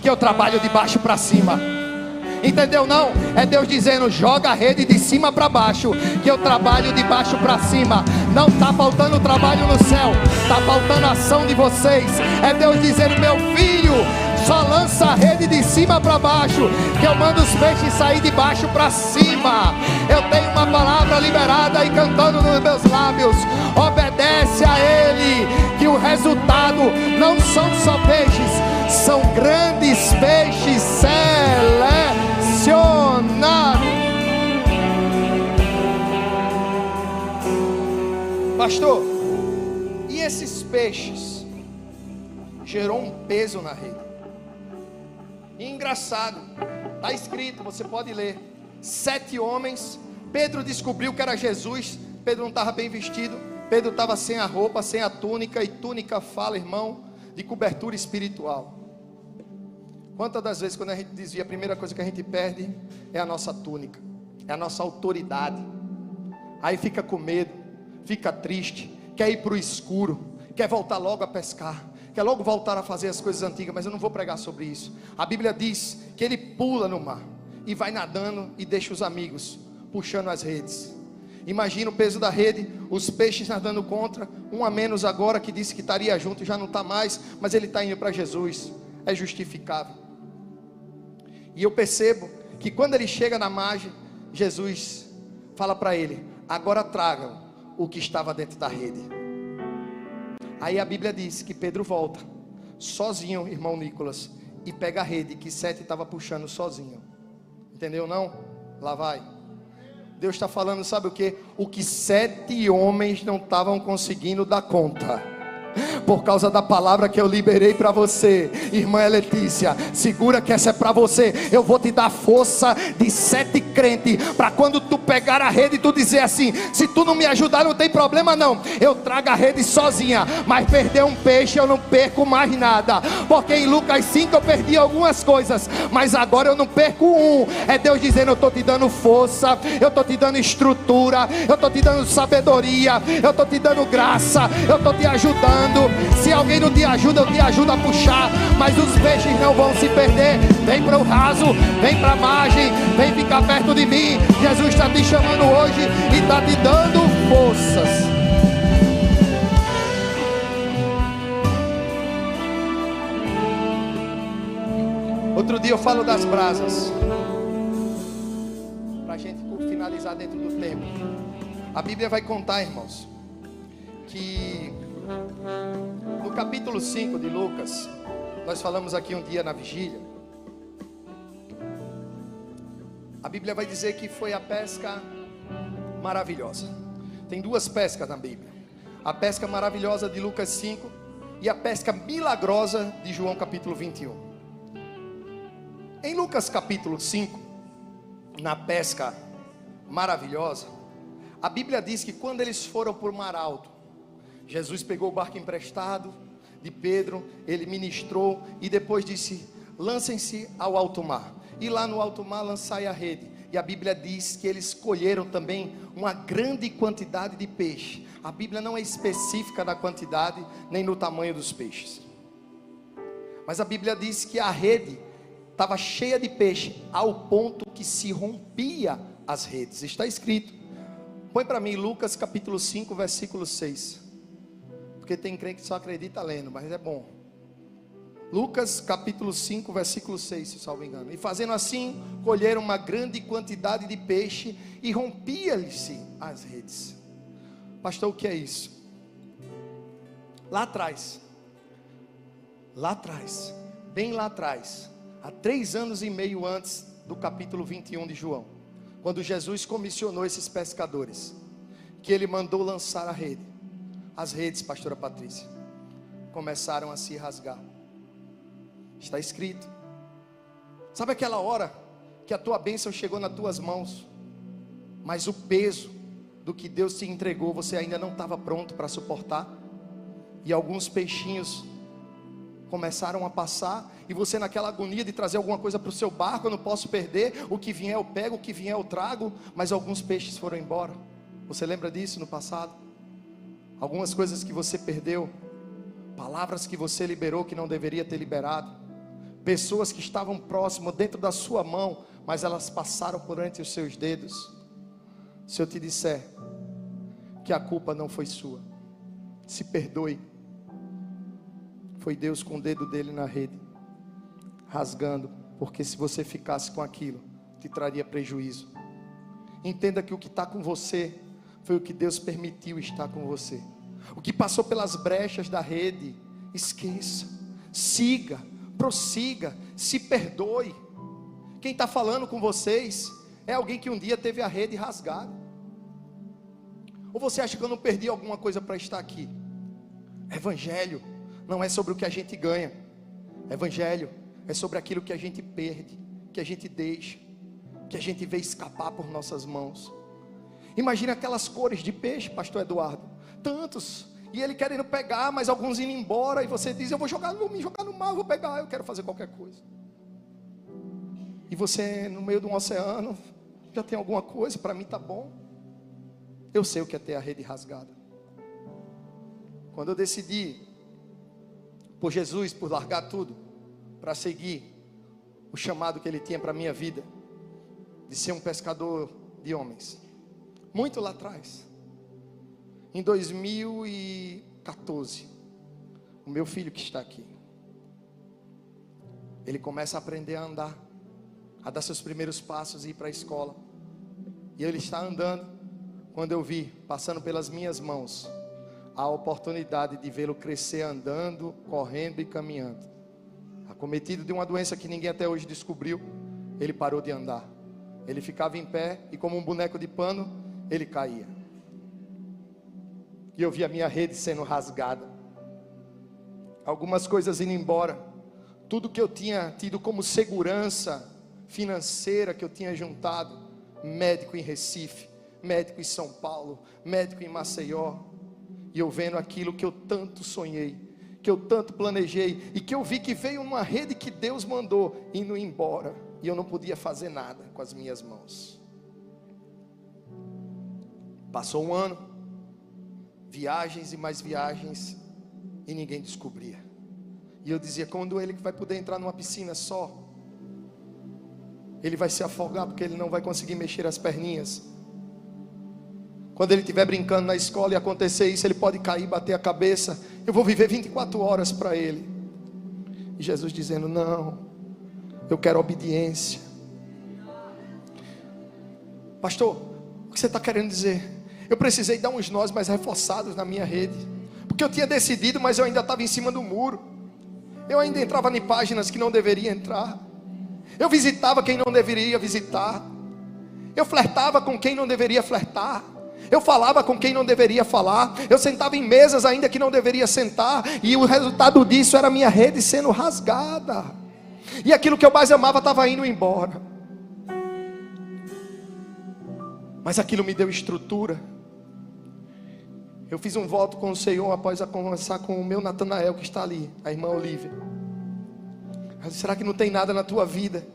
que eu trabalho de baixo para cima. Entendeu não? É Deus dizendo: joga a rede de cima para baixo, que eu trabalho de baixo para cima. Não está faltando trabalho no céu, está faltando a ação de vocês. É Deus dizendo: meu filho, só lança a rede de cima para baixo, que eu mando os peixes sair de baixo para cima. Eu tenho uma palavra liberada e cantando nos meus lábios. Obedece a Ele, que o resultado não são só peixes, são grandes peixes selecionados. Pastor, e esses peixes gerou um peso na rede. E engraçado, está escrito, você pode ler. 7 homens. Pedro descobriu que era Jesus. Pedro não estava bem vestido. Pedro estava sem a roupa, sem a túnica. E túnica fala, irmão, de cobertura espiritual. Quantas das vezes quando a gente desvia, a primeira coisa que a gente perde é a nossa túnica, é a nossa autoridade. Aí fica com medo, fica triste, quer ir para o escuro, quer voltar logo a pescar, quer logo voltar a fazer as coisas antigas. Mas eu não vou pregar sobre isso. A Bíblia diz que ele pula no mar e vai nadando e deixa os amigos puxando as redes. Imagina o peso da rede, os peixes nadando contra, um a menos agora que disse que estaria junto, já não está mais, mas ele está indo para Jesus. É justificável. E eu percebo que quando ele chega na margem, Jesus fala para ele: agora tragam o que estava dentro da rede. Aí a Bíblia diz que Pedro volta sozinho, irmão Nicolas, e pega a rede que 7 estava puxando sozinho. Entendeu não? Lá vai. Deus está falando, sabe o que? O que 7 homens não estavam conseguindo dar conta. Por causa da palavra que eu liberei para você, irmã Letícia, segura que essa é para você. Eu vou te dar força de 7 crentes, para quando tu pegar a rede, tu dizer assim: se tu não me ajudar, não tem problema não, eu trago a rede sozinha, mas perder um peixe eu não perco mais nada, porque em Lucas 5 eu perdi algumas coisas, mas agora eu não perco um. É Deus dizendo: eu estou te dando força, eu estou te dando estrutura, eu estou te dando sabedoria, eu estou te dando graça, eu estou te ajudando. Se alguém não te ajuda, eu te ajudo a puxar, mas os peixes não vão se perder. Vem para o raso, vem para a margem, vem ficar perto de mim. Jesus está te chamando hoje e está te dando forças. Outro dia eu falo das brasas, para a gente finalizar dentro do tempo. A Bíblia vai contar, irmãos, que no capítulo 5 de Lucas, nós falamos aqui um dia na vigília, a Bíblia vai dizer que foi a pesca maravilhosa. Tem 2 pescas na Bíblia: a pesca maravilhosa de Lucas 5 e a pesca milagrosa de João capítulo 21. Em Lucas capítulo 5, na pesca maravilhosa, a Bíblia diz que quando eles foram por mar alto, Jesus pegou o barco emprestado de Pedro, ele ministrou e depois disse: lancem-se ao alto mar. E lá no alto mar lançai a rede. E a Bíblia diz que eles colheram também uma grande quantidade de peixe. A Bíblia não é específica na quantidade nem no tamanho dos peixes, mas a Bíblia diz que a rede estava cheia de peixe, ao ponto que se rompia as redes. Está escrito. Põe para mim Lucas capítulo 5, versículo 6. Porque tem crente que só acredita lendo, mas é bom. Lucas capítulo 5, versículo 6, se salvo engano. E fazendo assim, colheram uma grande quantidade de peixe e rompia-lhe-se as redes. Pastor, o que é isso? Lá atrás, bem lá atrás, há 3 anos e meio antes do capítulo 21 de João, quando Jesus comissionou esses pescadores, que ele mandou lançar a rede, as redes, pastora Patrícia, começaram a se rasgar. Está escrito. Sabe aquela hora que a tua bênção chegou nas tuas mãos, mas o peso do que Deus te entregou, você ainda não estava pronto para suportar? E alguns peixinhos começaram a passar, e você naquela agonia de trazer alguma coisa para o seu barco: eu não posso perder, o que vier eu pego, o que vier eu trago. Mas alguns peixes foram embora. Você lembra disso no passado? Algumas coisas que você perdeu, palavras que você liberou que não deveria ter liberado, pessoas que estavam próximas dentro da sua mão, mas elas passaram por entre os seus dedos. Se eu te disser que a culpa não foi sua, se perdoe. Foi Deus com o dedo dele na rede, rasgando, porque se você ficasse com aquilo, te traria prejuízo. Entenda que o que está com você foi o que Deus permitiu estar com você. O que passou pelas brechas da rede, esqueça, siga, prossiga, se perdoe. Quem está falando com vocês é alguém que um dia teve a rede rasgada. Ou você acha que eu não perdi alguma coisa para estar aqui? Evangelho não é sobre o que a gente ganha. Evangelho é sobre aquilo que a gente perde, que a gente deixa, que a gente vê escapar por nossas mãos. Imagina aquelas cores de peixe, pastor Eduardo, tantos, e ele querendo pegar, mas alguns indo embora, e você diz, eu vou me jogar no mar, eu vou pegar, eu quero fazer qualquer coisa. E você no meio de um oceano, já tem alguma coisa, para mim tá bom. Eu sei o que é ter a rede rasgada. Quando eu decidi por Jesus, por largar tudo, para seguir o chamado que Ele tinha para a minha vida, de ser um pescador de homens, muito lá atrás, em 2014, o meu filho que está aqui, ele começa a aprender a andar, a dar seus primeiros passos e ir para a escola, e ele está andando, quando eu vi, passando pelas minhas mãos, a oportunidade de vê-lo crescer andando, correndo e caminhando. Acometido de uma doença que ninguém até hoje descobriu, ele parou de andar. Ele ficava em pé e como um boneco de pano, ele caía. E eu vi a minha rede sendo rasgada. Algumas coisas indo embora. Tudo que eu tinha tido como segurança financeira que eu tinha juntado. Médico em Recife, médico em São Paulo, médico em Maceió. E eu vendo aquilo que eu tanto sonhei, que eu tanto planejei, e que eu vi que veio uma rede que Deus mandou indo embora, e eu não podia fazer nada com as minhas mãos. Passou um ano, viagens e mais viagens, e ninguém descobria. E eu dizia, quando ele vai poder entrar numa piscina só, ele vai se afogar, porque ele não vai conseguir mexer as perninhas. Quando ele estiver brincando na escola e acontecer isso, ele pode cair, bater a cabeça. Eu vou viver 24 horas para ele. E Jesus dizendo, não, eu quero obediência. Pastor, o que você está querendo dizer? Eu precisei dar uns nós mais reforçados na minha rede. Porque eu tinha decidido, mas eu ainda estava em cima do muro. Eu ainda entrava em páginas que não deveria entrar. Eu visitava quem não deveria visitar. Eu flertava com quem não deveria flertar. Eu falava com quem não deveria falar. Eu sentava em mesas ainda que não deveria sentar. E o resultado disso era a minha rede sendo rasgada. E aquilo que eu mais amava estava indo embora. Mas aquilo me deu estrutura. Eu fiz um voto com o Senhor após a conversar com o meu Natanael que está ali, a irmã Olívia. Eu disse, será que não tem nada na tua vida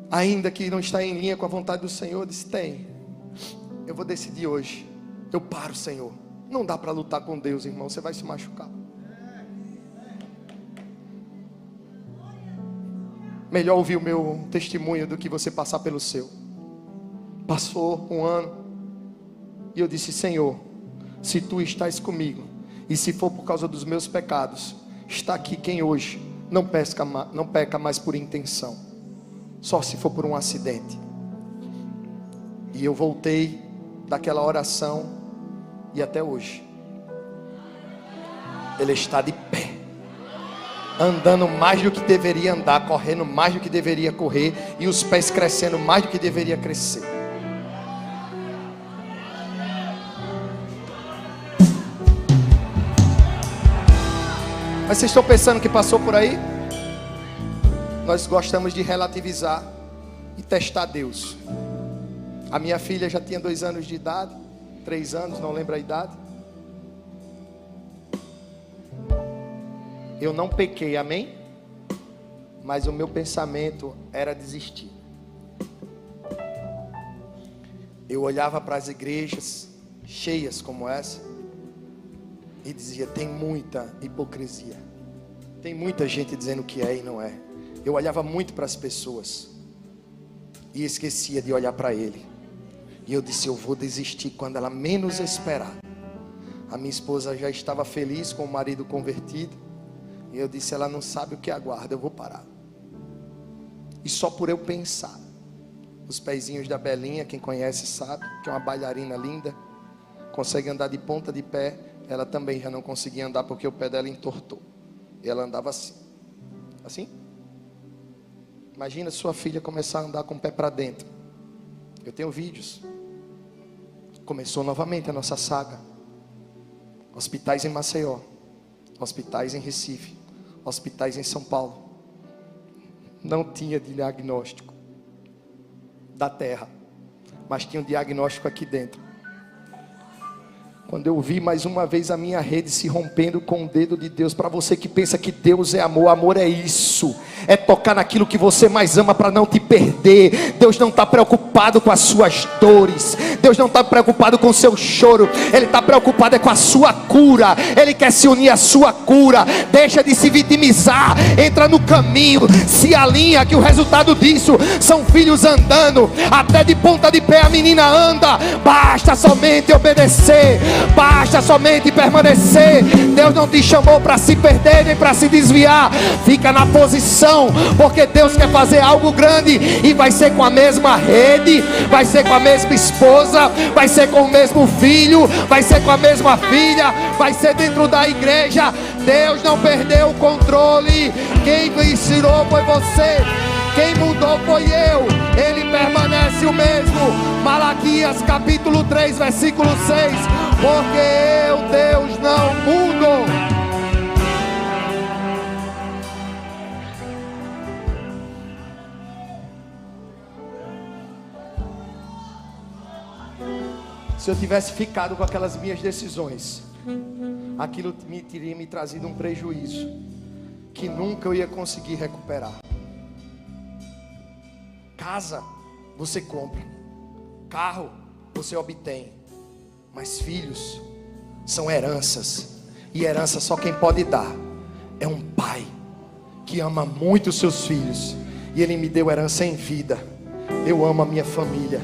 ainda que não está em linha com a vontade do Senhor? Eu disse, tem. Eu vou decidir hoje. Eu paro, Senhor. Não dá para lutar com Deus, irmão. Você vai se machucar. Melhor ouvir o meu testemunho do que você passar pelo seu. Passou um ano e eu disse, Senhor, se Tu estás comigo, e se for por causa dos meus pecados, está aqui quem hoje não peca mais por intenção, só se for por um acidente. E eu voltei daquela oração, e até hoje ele está de pé, andando mais do que deveria andar, correndo mais do que deveria correr, e os pés crescendo mais do que deveria crescer. Mas vocês estão pensando que passou por aí? Nós gostamos de relativizar e testar Deus. A minha filha já tinha 2 anos de idade, 3 anos, não lembro a idade. Eu não pequei, amém? Mas o meu pensamento era desistir. Eu olhava para as igrejas cheias como essa e dizia, tem muita hipocrisia, tem muita gente dizendo que é e não é. Eu olhava muito para as pessoas e esquecia de olhar para Ele. E eu disse, eu vou desistir quando ela menos esperar. A minha esposa já estava feliz com o marido convertido, e eu disse, ela não sabe o que aguarda, eu vou parar. E só por eu pensar, os pezinhos da Belinha, quem conhece sabe, que é uma bailarina linda, consegue andar de ponta de pé. Ela também já não conseguia andar porque o pé dela entortou. E ela andava assim. Assim? Imagina sua filha começar a andar com o pé para dentro. Eu tenho vídeos. Começou novamente a nossa saga. Hospitais em Maceió, hospitais em Recife, hospitais em São Paulo. Não tinha diagnóstico da terra, mas tinha um diagnóstico aqui dentro. Quando eu vi mais uma vez a minha rede se rompendo com o dedo de Deus. Para você que pensa que Deus é amor, amor é isso, é tocar naquilo que você mais ama para não te perder. Deus não está preocupado com as suas dores, Deus não está preocupado com o seu choro, Ele está preocupado com a sua cura. Ele quer se unir à sua cura. Deixa de se vitimizar, entra no caminho, se alinha, que o resultado disso são filhos andando. Até de ponta de pé a menina anda. Basta somente obedecer, basta somente permanecer. Deus não te chamou para se perder nem para se desviar. Fica na posição, porque Deus quer fazer algo grande, e vai ser com a mesma rede, vai ser com a mesma esposa, vai ser com o mesmo filho, vai ser com a mesma filha, vai ser dentro da igreja. Deus não perdeu o controle. Quem ensinou foi você, quem mudou foi eu. Ele permanece o mesmo. Malaquias capítulo 3 versículo 6: porque eu, Deus, não mudo. Se eu tivesse ficado com aquelas minhas decisões, aquilo teria me trazido um prejuízo que nunca eu ia conseguir recuperar. Casa você compra, carro você obtém, mas filhos são heranças, e herança só quem pode dar é um pai que ama muito os seus filhos, e Ele me deu herança em vida. Eu amo a minha família,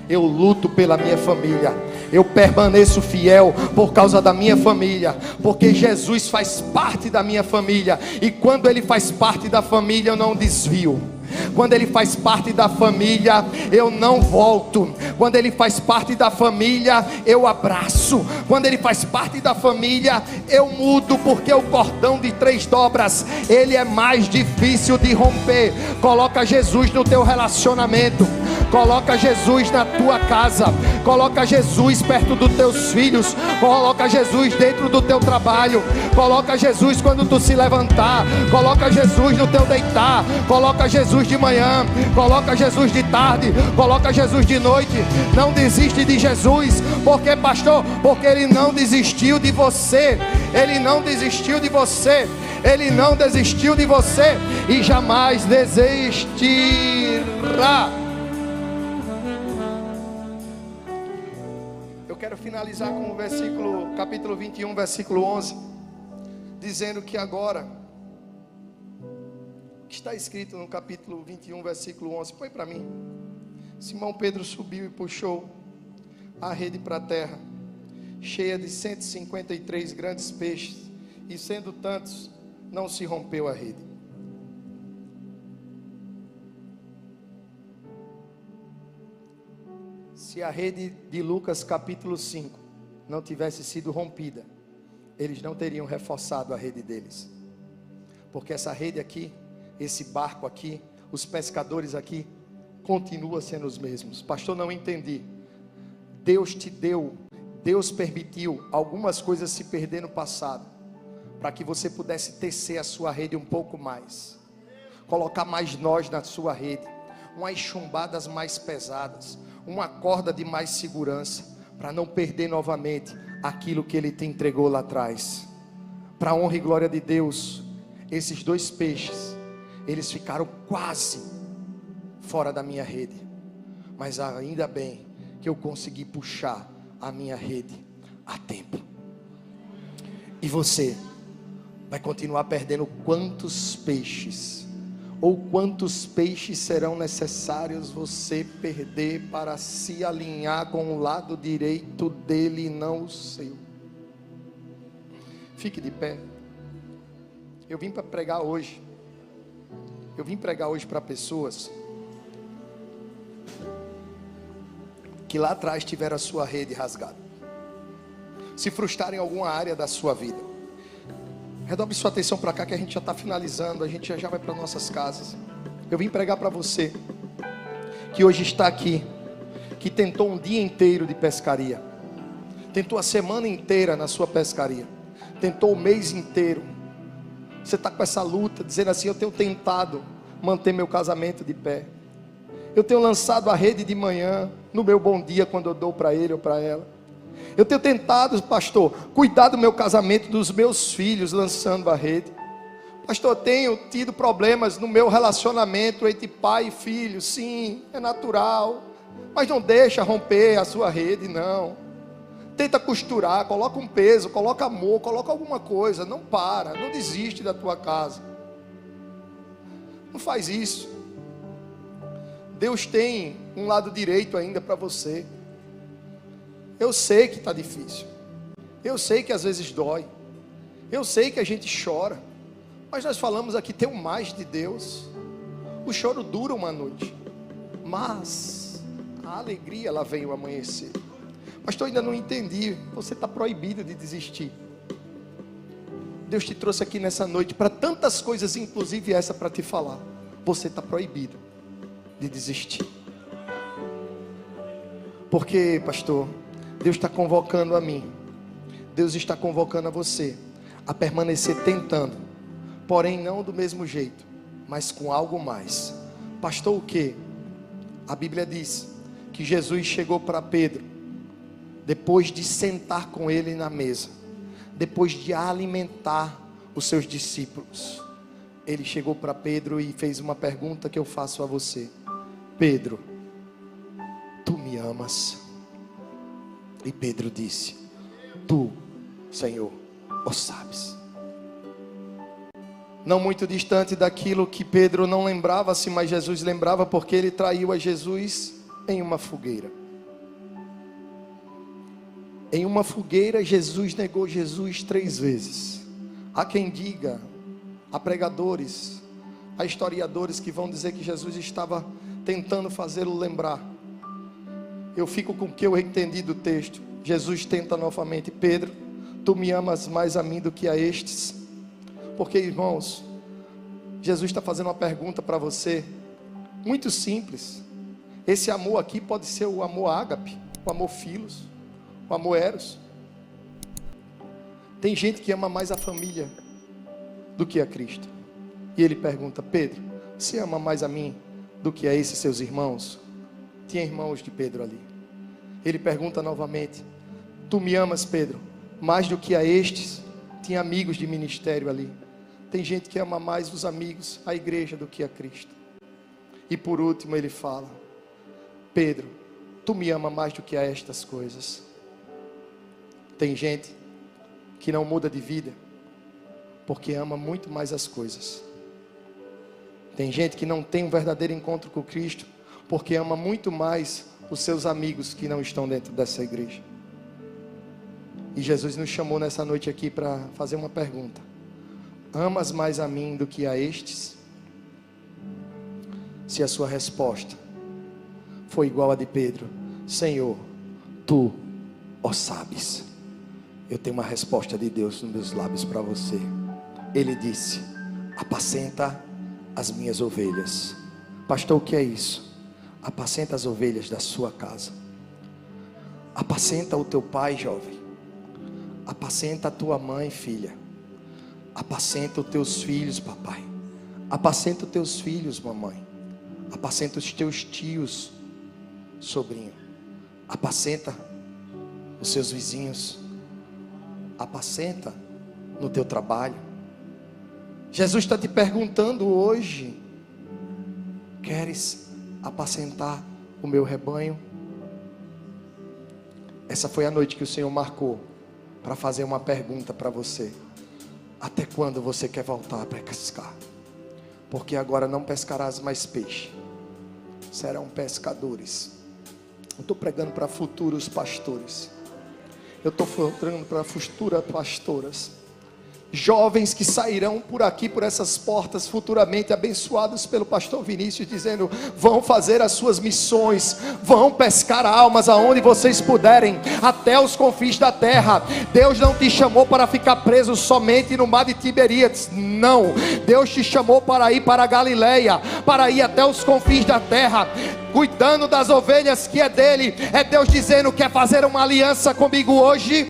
eu luto pela minha família, eu permaneço fiel por causa da minha família, porque Jesus faz parte da minha família, e quando Ele faz parte da família eu não desvio. Quando Ele faz parte da família, eu não volto. Quando Ele faz parte da família, eu abraço. Quando Ele faz parte da família, eu mudo, porque o cordão de 3 dobras, ele é mais difícil de romper. Coloca Jesus no teu relacionamento, coloca Jesus na tua casa, coloca Jesus perto dos teus filhos, coloca Jesus dentro do teu trabalho, coloca Jesus quando tu se levantar, coloca Jesus no teu deitar, coloca Jesus de manhã, coloca Jesus de tarde, coloca Jesus de noite. Não desiste de Jesus. Por quê, pastor? Porque Ele não desistiu de você. Ele não desistiu de você. Ele não desistiu de você, e jamais desistirá. Eu quero finalizar com o versículo, capítulo 21, versículo 11, dizendo que agora, está escrito no capítulo 21, versículo 11, põe para mim. Simão Pedro subiu e puxou a rede para a terra, cheia de 153 grandes peixes, e sendo tantos, não se rompeu a rede. Se a rede de Lucas capítulo 5 não tivesse sido rompida, eles não teriam reforçado a rede deles, porque essa rede aqui, esse barco aqui, os pescadores aqui, continuam sendo os mesmos. Pastor, não entendi. Deus te deu, Deus permitiu algumas coisas se perder no passado, para que você pudesse tecer a sua rede um pouco mais, colocar mais nós na sua rede, umas chumbadas mais pesadas, uma corda de mais segurança, para não perder novamente aquilo que Ele te entregou lá atrás. Para a honra e glória de Deus, esses 2 peixes, eles ficaram quase fora da minha rede, mas ainda bem que eu consegui puxar a minha rede a tempo. E você vai continuar perdendo quantos peixes, ou quantos peixes serão necessários você perder para se alinhar com o lado direito dele e não o seu. Fique de pé. Eu vim para pregar hoje. Eu vim pregar hoje para pessoas que lá atrás tiveram a sua rede rasgada, se frustraram em alguma área da sua vida. Redobre sua atenção para cá, que a gente já está finalizando, a gente já vai para nossas casas. Eu vim pregar para você que hoje está aqui, que tentou um dia inteiro de pescaria, tentou a semana inteira na sua pescaria, tentou o mês inteiro, Você está com essa luta, dizendo assim: eu tenho tentado manter meu casamento de pé. Eu tenho lançado a rede de manhã, no meu bom dia, quando eu dou para ele ou para ela. Eu tenho tentado, pastor, cuidar do meu casamento, dos meus filhos, lançando a rede. Pastor, eu tenho tido problemas no meu relacionamento entre pai e filho. Sim, é natural. Mas não deixa romper a sua rede, não. Tenta costurar, coloca um peso, coloca amor, coloca alguma coisa. Não para, não desiste da tua casa. Não faz isso. Deus tem um lado direito ainda para você. Eu sei que está difícil. Eu sei que às vezes dói. Eu sei que a gente chora. Mas nós falamos aqui, tem o mais de Deus. O choro dura uma noite, mas a alegria, ela vem ao amanhecer. Pastor, ainda não entendi. Você está proibido de desistir. Deus te trouxe aqui nessa noite para tantas coisas, inclusive essa para te falar. Você está proibido de desistir. Porque, pastor, Deus está convocando a mim, Deus está convocando a você a permanecer tentando, porém não do mesmo jeito, mas com algo mais. Pastor, o que? A Bíblia diz que Jesus chegou para Pedro, depois de sentar com ele na mesa, depois de alimentar os seus discípulos, ele chegou para Pedro e fez uma pergunta que eu faço a você: Pedro, tu me amas? E Pedro disse: tu, Senhor, o sabes. Não muito distante daquilo que Pedro não lembrava-se, mas Jesus lembrava, porque ele traiu a Jesus em uma fogueira. Em uma fogueira, Jesus negou Jesus 3 vezes. Há quem diga, há pregadores, há historiadores que vão dizer que Jesus estava tentando fazê-lo lembrar. Eu fico com o que eu entendi do texto. Jesus tenta novamente: Pedro, tu me amas mais a mim do que a estes? Porque, irmãos, Jesus está fazendo uma pergunta para você, muito simples. Esse amor aqui pode ser o amor ágape, o amor filos, o amor eros. Tem gente que ama mais a família do que a Cristo. E ele pergunta: Pedro, você ama mais a mim do que a esses seus irmãos? Tinha irmãos de Pedro ali. Ele pergunta novamente: tu me amas, Pedro, mais do que a estes? Tinha amigos de ministério ali. Tem gente que ama mais os amigos, a igreja, do que a Cristo. E por último ele fala: Pedro, tu me amas mais do que a estas coisas. Tem gente que não muda de vida porque ama muito mais as coisas. Tem gente que não tem um verdadeiro encontro com Cristo porque ama muito mais os seus amigos que não estão dentro dessa igreja. E Jesus nos chamou nessa noite aqui para fazer uma pergunta: amas mais a mim do que a estes? Se a sua resposta foi igual a de Pedro: Senhor, tu o sabes, eu tenho uma resposta de Deus nos meus lábios para você. Ele disse: apacenta as minhas ovelhas. Pastor, o que é isso? Apacenta as ovelhas da sua casa. Apacenta o teu pai, jovem. Apacenta a tua mãe, filha. Apacenta os teus filhos, papai. Apacenta os teus filhos, mamãe. Apacenta os teus tios, sobrinho. Apacenta os seus vizinhos. Apacenta no teu trabalho. Jesus está te perguntando hoje: queres apacentar o meu rebanho? Essa foi a noite que o Senhor marcou para fazer uma pergunta para você: até quando você quer voltar a pescar? Porque agora não pescarás mais peixe, serão pescadores. Eu estou pregando para futuros pastores, eu estou pregando para futuras pastoras, jovens que sairão por aqui, por essas portas, futuramente abençoados pelo pastor Vinícius, dizendo: vão fazer as suas missões, vão pescar almas aonde vocês puderem, até os confins da terra. Deus não te chamou para ficar preso somente no mar de Tiberíades, não. Deus te chamou para ir para a Galileia, para ir até os confins da terra, cuidando das ovelhas que é dele. É Deus dizendo: quer fazer uma aliança comigo hoje?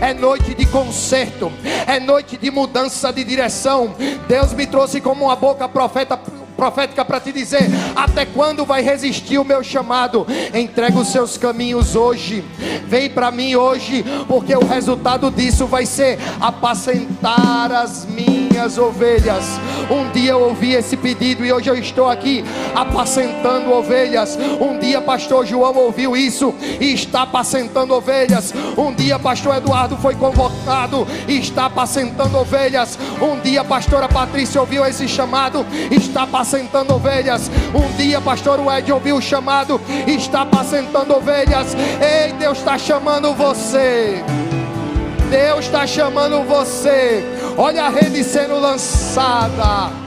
é noite de conserto, é noite de mudança de direção. Deus me trouxe como uma boca profética para te dizer: até quando vai resistir o meu chamado? Entrega os seus caminhos hoje, vem para mim hoje, porque o resultado disso vai ser apacentar as minhas ovelhas. Um dia eu ouvi esse pedido e hoje eu estou aqui apacentando ovelhas. Um dia pastor João ouviu isso e está apacentando ovelhas. Um dia pastor Eduardo foi convocado e está apacentando ovelhas. Um dia pastora Patrícia ouviu esse chamado e está apacentando ovelhas. Um dia pastor Ed ouviu o chamado e está apacentando ovelhas. Ei, Deus está chamando você. Deus está chamando você. Olha a rede sendo lançada.